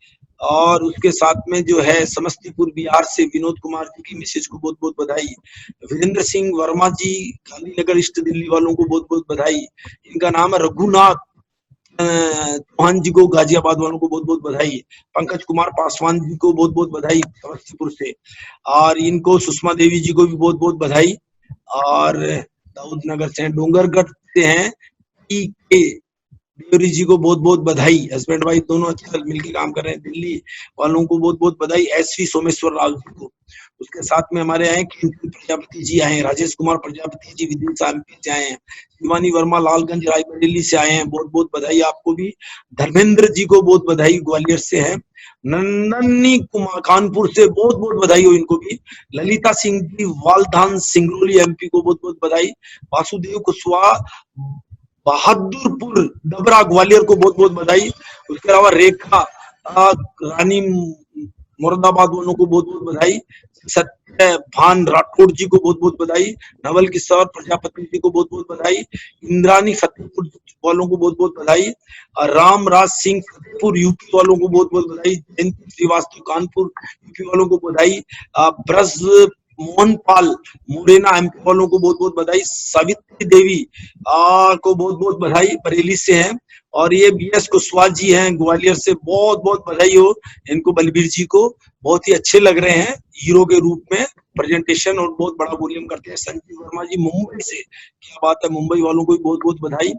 और उसके साथ में जो है समस्तीपुर बिहार से विनोद कुमार जी की मिसेज को बहुत बहुत बधाई। वीरेंद्र सिंह वर्मा जी गांधीनगर ईस्ट दिल्ली वालों को बहुत बहुत बधाई। इनका नाम है रघुनाथ चौहान जी को गाजियाबाद वालों को बहुत बहुत बधाई। पंकज कुमार पासवान जी को बहुत बहुत बधाई समस्तीपुर से। और इनको सुषमा देवी जी को भी बहुत बहुत बधाई। और दाऊद नगर से डोंगरगढ़ से हैं देवरी जी को बहुत बहुत बधाई। हस्बैंड वाइफ दोनों आजकल मिलकर काम कर रहे हैं। दिल्ली वालों को बहुत बहुत बधाई। एसवी सोमेश्वर राव जी को। उसके साथ में हमारे आए प्रजापति जी आए हैं, राजेश कुमार प्रजापति जी विदिशा एमपी से आए हैं। शिवानी वर्मा लालगंज रायबरेली से आए हैं, बहुत बहुत बधाई आपको भी। धर्मेंद्र जी को बहुत बधाई, ग्वालियर से है। नंदनी कुमार कानपुर से बहुत बहुत बधाई हो इनको भी। ललिता सिंह जी वालधान सिंगरौली एमपी को बहुत बहुत बधाई। वासुदेव कुशवाहा बहादुरपुर डबरा ग्वालियर को बहुत बहुत बधाई। उसके अलावा रेखा रानी मुरादाबाद वालों को बहुत बहुत बधाई। सत्य भान राठौड़ जी को बहुत बहुत बधाई। नवल किशोर प्रजापति जी को बहुत बहुत बधाई। इंद्रानी फतेहपुर वालों को बहुत बहुत बधाई। राम राज सिंह फतेहपुर यूपी वालों को बहुत बहुत बधाई। जयंती श्रीवास्तव कानपुर यूपी वालों को बधाई। ब्रज मोहन पाल मुरैना एमपी वालों को बहुत बहुत बधाई। सावित्री देवी को बहुत बहुत बधाई, बरेली से हैं। और ये बीएस कुशवाहा जी हैं ग्वालियर से, बहुत बहुत बधाई हो इनको। बलबीर जी को बहुत ही अच्छे लग रहे हैं हीरो के रूप में प्रेजेंटेशन, और बहुत बड़ा वॉल्यूम करते हैं। संजीव वर्मा जी मुंबई से, क्या बात है, मुंबई वालों को भी बहुत बहुत बधाई।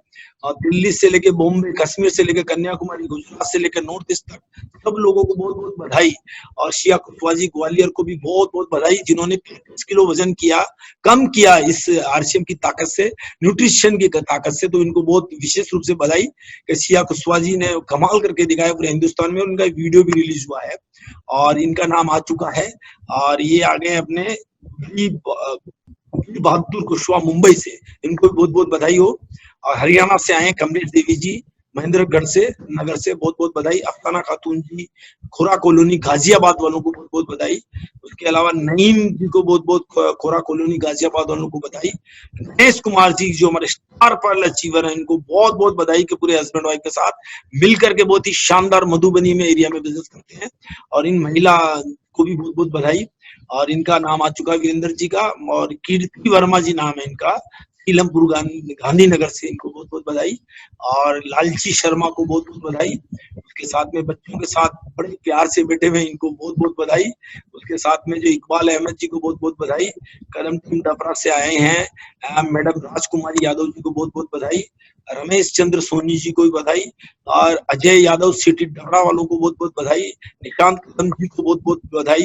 और दिल्ली से लेके बॉम्बे, कश्मीर से लेकर कन्याकुमारी, गुजरात से लेकर नॉर्थ ईस्ट तक सब लोगों को बहुत बहुत बधाई। और शिया कुशवाहा जी ग्वालियर को भी बहुत बहुत बधाई, जिन्होंने 35 किलो वजन कम किया इस आरसीएम की ताकत से, न्यूट्रिशन की ताकत से। तो इनको बहुत विशेष रूप से बधाई कि शिया कुशवाहा जी ने कमाल करके दिखाया पूरे हिंदुस्तान में, और उनका वीडियो भी रिलीज हुआ है और इनका नाम आ चुका है। और ये आ गए अपने वीर बहादुर कुशवाहा मुंबई से, इनको भी बहुत बहुत बधाई हो। और हरियाणा से आए कमलेश देवी जी महेंद्रगढ़ से नगर से, बहुत बहुत बधाई। अफसाना खातून जी खोरा कॉलोनी गाजियाबाद वालों को बहुत बहुत बधाई। उसके अलावा नईम जी को बहुत बहुत खोरा कॉलोनी गाजियाबाद वालों को बधाई। गणेश कुमार जी जो हमारे स्टार पर्ल अचीवर हैं, इनको बहुत बहुत बधाई कि पूरे हस्बैंड वाइफ के साथ मिलकर के बहुत ही शानदार मधुबनी में एरिया में बिजनेस करते हैं। और इन महिला को भी बहुत बहुत बधाई। और इनका नाम आ चुका है वीरेंद्र जी का, और कीर्ति वर्मा जी नाम है इनका, सीलमपुर गांधीनगर से, इनको बहुत बहुत बधाई। और लालची शर्मा को बहुत बहुत बधाई। उसके साथ में बच्चों के साथ बड़े प्यार से बैठे हुए, इनको बहुत बहुत बधाई। उसके साथ में जो इकबाल अहमद जी को बहुत बहुत बधाई, कलम टीम डबरा से आए हैं मैडम राजकुमारी यादव जी को बहुत बहुत बधाई, रमेश चंद्र सोनी जी को भी बधाई, और अजय यादव सिटी डबरा वालों को बहुत बहुत बधाई, निशांत कदम जी को बहुत बहुत बधाई,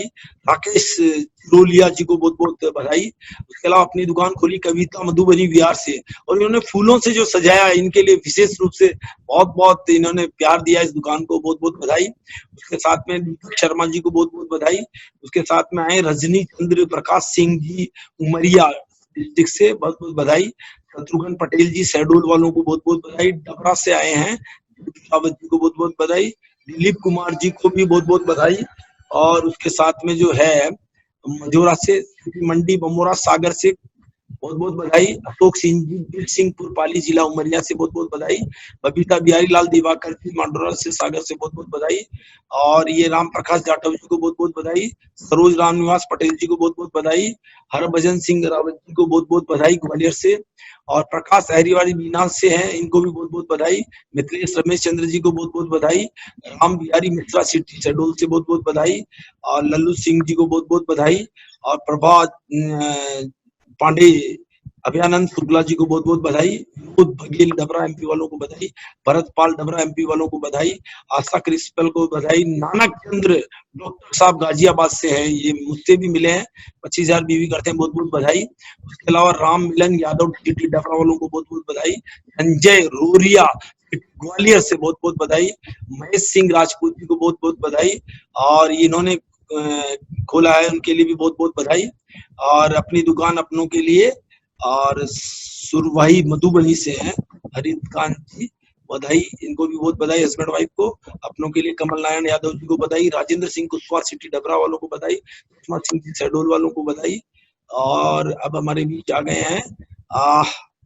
राकेश सिरोलिया जी को बहुत बहुत बधाई। उसके अलावा अपनी दुकान खोली कविता मधुबनी बिहार से, और इन्होंने फूलों से जो सजाया इनके लिए विशेष रूप से बहुत बहुत इन्होंने प्यार दिया इस दुकान को, बहुत बहुत बधाई। उसके साथ में दीपक शर्मा जी को बहुत बहुत बधाई। उसके साथ में आए रजनी चंद्र प्रकाश सिंह जी उमरिया डिस्ट्रिक्ट से, बहुत बहुत बधाई। शत्रुघ्न पटेल जी शहडोल वालों को बहुत बहुत बधाई, डबरा से आए हैं रावत जी को बहुत बहुत बधाई, दिलीप कुमार जी को भी बहुत बहुत बधाई। और उसके साथ में जो है मजोरा से, मंडी बमोरा सागर से बहुत बहुत बधाई, अशोक सिंह जी बिरसिंहपुर पाली जिला उमरिया से बहुत बहुत बधाई, बबीता बिहारी लाल दिवाकर जी मांडोरा से सागर से बहुत बहुत बधाई, और ये राम प्रकाश जाटव जी को बहुत बहुत बधाई, सरोज राम निवास पटेल जी को बहुत बहुत बधाई, हरभजन सिंह रावत जी को बहुत बहुत बधाई ग्वालियर से, और प्रकाश अहरीवाड़ी मीना से हैं, इनको भी बहुत बहुत बधाई, मिथिलेश रमेश चंद्र जी को बहुत बहुत बधाई, राम बिहारी मिश्रा सिटी शहडोल से बहुत बहुत बधाई, और लल्लू सिंह जी को बहुत बहुत बधाई, और प्रभात पांडे अभयानंद शुक्ला जी को बहुत बहुत बधाई, विनोद बघेल डबरा एमपी वालों को बधाई, भरत पाल डबरा एमपी वालों को बधाई, आशा क्रिस्पल को बधाई, नानक चंद्र डॉक्टर साहब गाजियाबाद से हैं, ये मुझसे भी मिले हैं, 25,000 बीवी करते हैं, बहुत बहुत बधाई। उसके अलावा राम मिलन यादव टीटी डबरा वालों को बहुत बहुत बधाई, संजय रोरिया ग्वालियर से बहुत बहुत बधाई, महेश सिंह राजपूत जी को बहुत बहुत बधाई, और इन्होंने खोला है उनके लिए भी बहुत बहुत बधाई, और अपनी दुकान अपनों के लिए, और सुरवाही मधुबनी से हैं हरिकांत जी, बधाई, इनको भी बहुत बधाई, हस्बैंड वाइफ को, अपनों के लिए कमल नारायण यादव जी को बधाई, राजेंद्र सिंह कुशवाहा सिटी डबरा वालों को बधाई, सुषमा सिंह जी शहडोल वालों को बधाई, और अब हमारे बीच आ गए हैं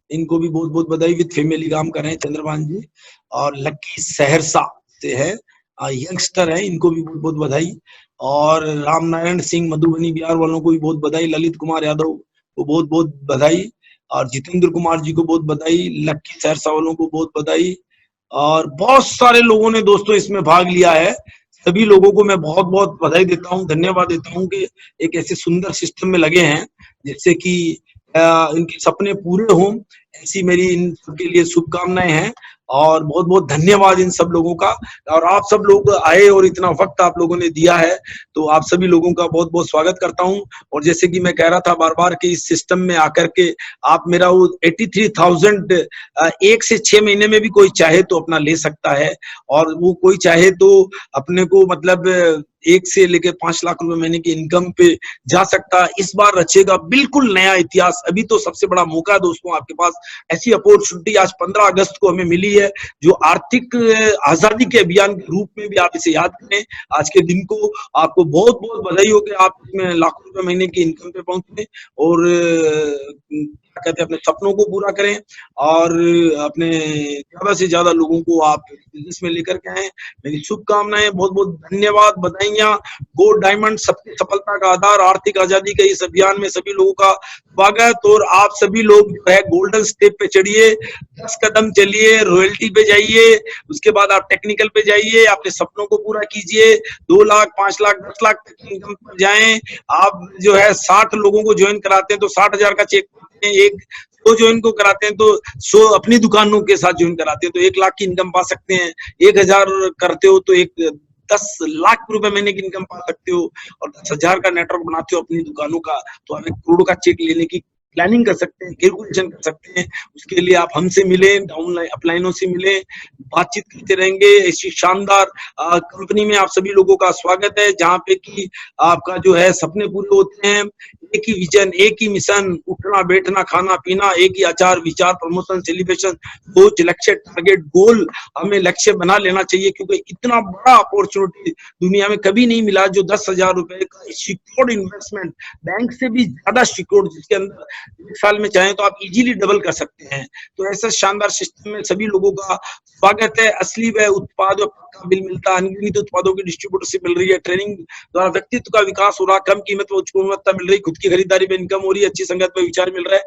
इनको भी बहुत बहुत बधाई, विद फैमिली काम कर रहे हैं चंद्रभान जी, और लक्की सहरसा से है, यंगस्टर है, इनको भी बहुत बहुत बधाई, और राम नारायण सिंह मधुबनी बिहार वालों को भी बहुत बधाई, ललित कुमार यादव को बहुत बहुत बधाई, और जितेंद्र कुमार जी को बहुत बधाई, लक्की सहरसा वालों को बहुत बधाई, और बहुत सारे लोगों ने दोस्तों इसमें भाग लिया है। सभी लोगों को मैं बहुत बहुत बधाई देता हूँ, धन्यवाद देता हूँ कि एक ऐसे सुंदर सिस्टम में लगे हैं जिससे कि इनके सपने पूरे हों, ऐसी मेरी इन सबके लिए शुभकामनाएं हैं, और बहुत बहुत धन्यवाद इन सब लोगों का। और आप सब लोग आए और इतना वक्त आप लोगों ने दिया है, तो आप सभी लोगों का बहुत बहुत स्वागत करता हूं। और जैसे कि मैं कह रहा था बार बार कि इस सिस्टम में आकर के आप मेरा वो 83,000 1 से 6 महीने में भी कोई चाहे तो अपना ले सकता है, और वो कोई चाहे तो अपने को मतलब 1 से लेकर 5 लाख रुपए महीने की इनकम पे जा सकता है। इस बार रचेगा बिल्कुल नया इतिहास। अभी तो सबसे बड़ा मौका है दोस्तों आपके पास, ऐसी अपॉर्चुनिटी आज 15 अगस्त को हमें मिली है, जो आर्थिक आजादी के अभियान के रूप में भी आप इसे याद करें। आज के दिन को आपको बहुत बहुत बधाई हो कि आप इसमें लाखों रुपए महीने की इनकम पे पहुंचे, और कहते हैं अपने सपनों को पूरा करें, और अपने ज्यादा से ज्यादा लोगों को आप बिजनेस में लेकर के आए। मेरी शुभकामनाएं, बहुत बहुत धन्यवाद, बधाइयां। गोल्ड डायमंड सबकी सफलता का आधार, आर्थिक आजादी के इस अभियान में सभी लोगों का स्वागत। और आप सभी लोग जो है गोल्डन स्टेप पे चढ़िए, 10 कदम चलिए, रॉयल्टी पे जाइए, उसके बाद आप टेक्निकल पे जाइए, अपने सपनों को पूरा कीजिए, 2 लाख 5 लाख 10 लाख तक इनकम पर जाएं। आप जो है 60 लोगों को ज्वाइन कराते हैं तो 60,000 का चेक, एक 100 ज्वाइन को कराते हैं तो 100 अपनी दुकानों के साथ ज्वाइन कराते हैं तो 1 लाख की इनकम पा सकते हैं। 1,000 करते हो तो 10 लाख रुपए महीने की इनकम पा सकते हो, और 10,000 का नेटवर्क बनाते हो अपनी दुकानों का तो आप 1 करोड़ का चेक लेने की प्लानिंग कर सकते हैं, कैलकुलेशन कर सकते हैं। उसके लिए आप हमसे मिले, डाउनलाइन अपलाइनों से मिले, बातचीत करते रहेंगे। ऐसी शानदार कंपनी में आप सभी लोगों का स्वागत है, जहाँ पे कि आपका जो है सपने पूरे होते हैं। एक ही विजन, एक ही मिशन, उठना बैठना खाना पीना, एक ही आचार विचार, प्रमोशन सेलिब्रेशन, सोच लक्ष्य टारगेट गोल हमें लक्ष्य बना लेना चाहिए, क्योंकि इतना बड़ा अपॉर्चुनिटी दुनिया में कभी नहीं मिला जो 10,000 रुपए का सिक्योर्ड इन्वेस्टमेंट, बैंक से भी ज्यादा सिक्योर्ड, जिसके अंदर 1 साल में चाहे तो आप इजीली डबल कर सकते हैं। तो ऐसा शानदार सिस्टम में सभी लोगों का स्वागत है। असली व उत्पाद व का बिल मिलता है, अनगिनत उत्पादों की डिस्ट्रीब्यूटरशिप मिल रही है, ट्रेनिंग द्वारा व्यक्तित्व का विकास हो रहा, कम कीमत में उच्च गुणवत्ता मिल रही, खुद की खरीदारी में इनकम हो रही है, अच्छी संगत में विचार मिल रहा है।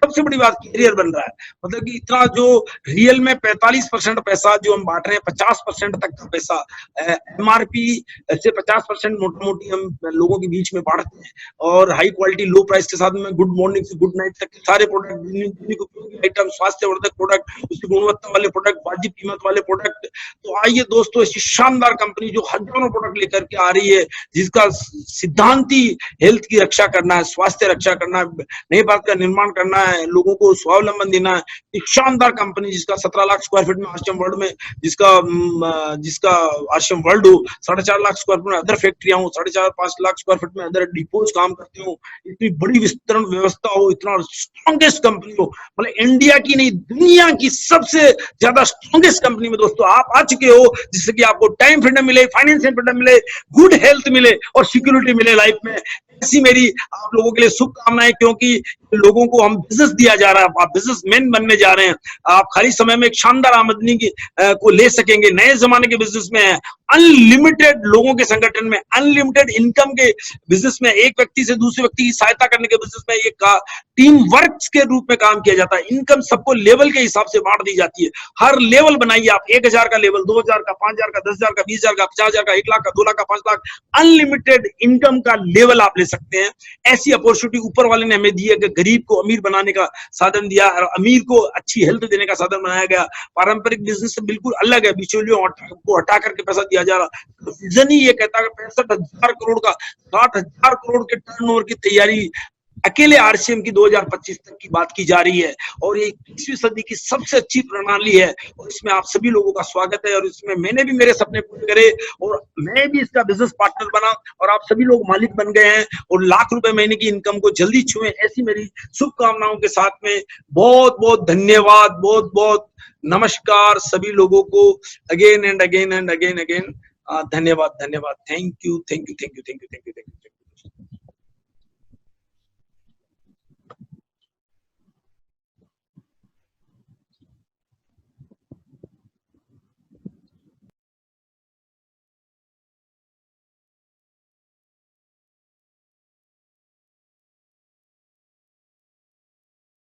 सबसे बड़ी बात कैरियर बन रहा है, मतलब कि इतना जो रियल में 45% पैसा जो हम बांट रहे हैं, 50% तक का पैसा एमआरपी से 50% मोटी मोटी हम लोगों के बीच में बांटते हैं, और हाई क्वालिटी लो प्राइस के साथ में गुड मॉर्निंग से गुड नाइट तक के सारे प्रोडक्ट, उपयोगी आइटम, स्वास्थ्यवर्धक प्रोडक्ट, उसकी गुणवत्ता वाले प्रोडक्ट, वाजिब कीमत वाले प्रोडक्ट। तो आइए दोस्तों, ऐसी शानदार कंपनी जो हजारों प्रोडक्ट लेकर के आ रही है, जिसका सिद्धांत ही हेल्थ की रक्षा करना है, स्वास्थ्य रक्षा करना है, नए भारत का निर्माण करना है, लोगों को स्वावलंबन देना है। एक शानदार कंपनी जिसका 17 लाख स्क्वायर फीट में आश्रम वर्ल्ड में, जिसका आश्रम वर्ल्ड हो, 4.5 लाख स्क्वायर फीट में अदर फैक्ट्रियां हो, 4.5-5 लाख स्क्वायर फीट में अदर डिपोज काम करते हो, इतनी बड़ी विस्तरण व्यवस्था हो, इतना स्ट्रॉन्गेस्ट कंपनी हो, मतलब इंडिया की नहीं दुनिया की सबसे ज्यादा स्ट्रॉन्गेस्ट कंपनी में दोस्तों आप आ चुके हो, जिससे कि आपको टाइम फ्रीडम मिले, फाइनेंशियल फ्रीडम मिले, गुड हेल्थ मिले और सिक्योरिटी मिले लाइफ में। ऐसी मेरी आप लोगों के लिए शुभकामनाएं, क्योंकि लोगों को हम बिजनेस दिया जा रहा है, आप बिजनेसमैन बनने जा रहे हैं, आप खाली समय में एक शानदार आमदनी की को ले सकेंगे, नए जमाने के बिजनेस में है, अनलिमिटेड लोगों के संगठन में, अनलिमिटेड इनकम के बिजनेस में, एक व्यक्ति से दूसरे व्यक्ति की सहायता करने के बिजनेस में, एक टीम वर्क के रूप में काम किया जाता है। इनकम सबको लेवल के हिसाब से बांट दी जाती है, हर लेवल बनाइए आप, 1000 का लेवल, 2000 का, 5000 का, 10,000 का, 20,000 का, 50,000 का, 1 लाख का, 2 लाख का, 5 लाख, अनलिमिटेड इनकम का लेवल आप ले सकते हैं। ऐसी अपॉर्चुनिटी ऊपर वाले ने हमें दी है कि गरीब को अमीर बनाने का साधन दिया और अमीर को अच्छी हेल्थ देने का साधन बनाया गया। पारंपरिक बिजनेस से बिल्कुल अलग है, बिचौलियों को हटा करके पैसा दिया जा रहा। विजन ही ये कहता है 65,000 करोड़ का, 60,000 करोड़ के टर्नओवर की तैयारी अकेले आरसीएम की 2025 तक की बात की जा रही है, और ये 21वीं सदी की सबसे अच्छी प्रणाली है, और इसमें आप सभी लोगों का स्वागत है, और इसमें मैंने भी मेरे सपने पूरे करे और मैं भी इसका बिजनेस पार्टनर बना, और आप सभी लोग मालिक बन गए हैं और लाख रुपए महीने की इनकम को जल्दी छुए, ऐसी मेरी शुभकामनाओं के साथ में बहुत बहुत धन्यवाद, बहुत बहुत नमस्कार सभी लोगों को, again and again and again again धन्यवाद, धन्यवाद, thank you, thank you, thank you, thank you, thank you, thank you.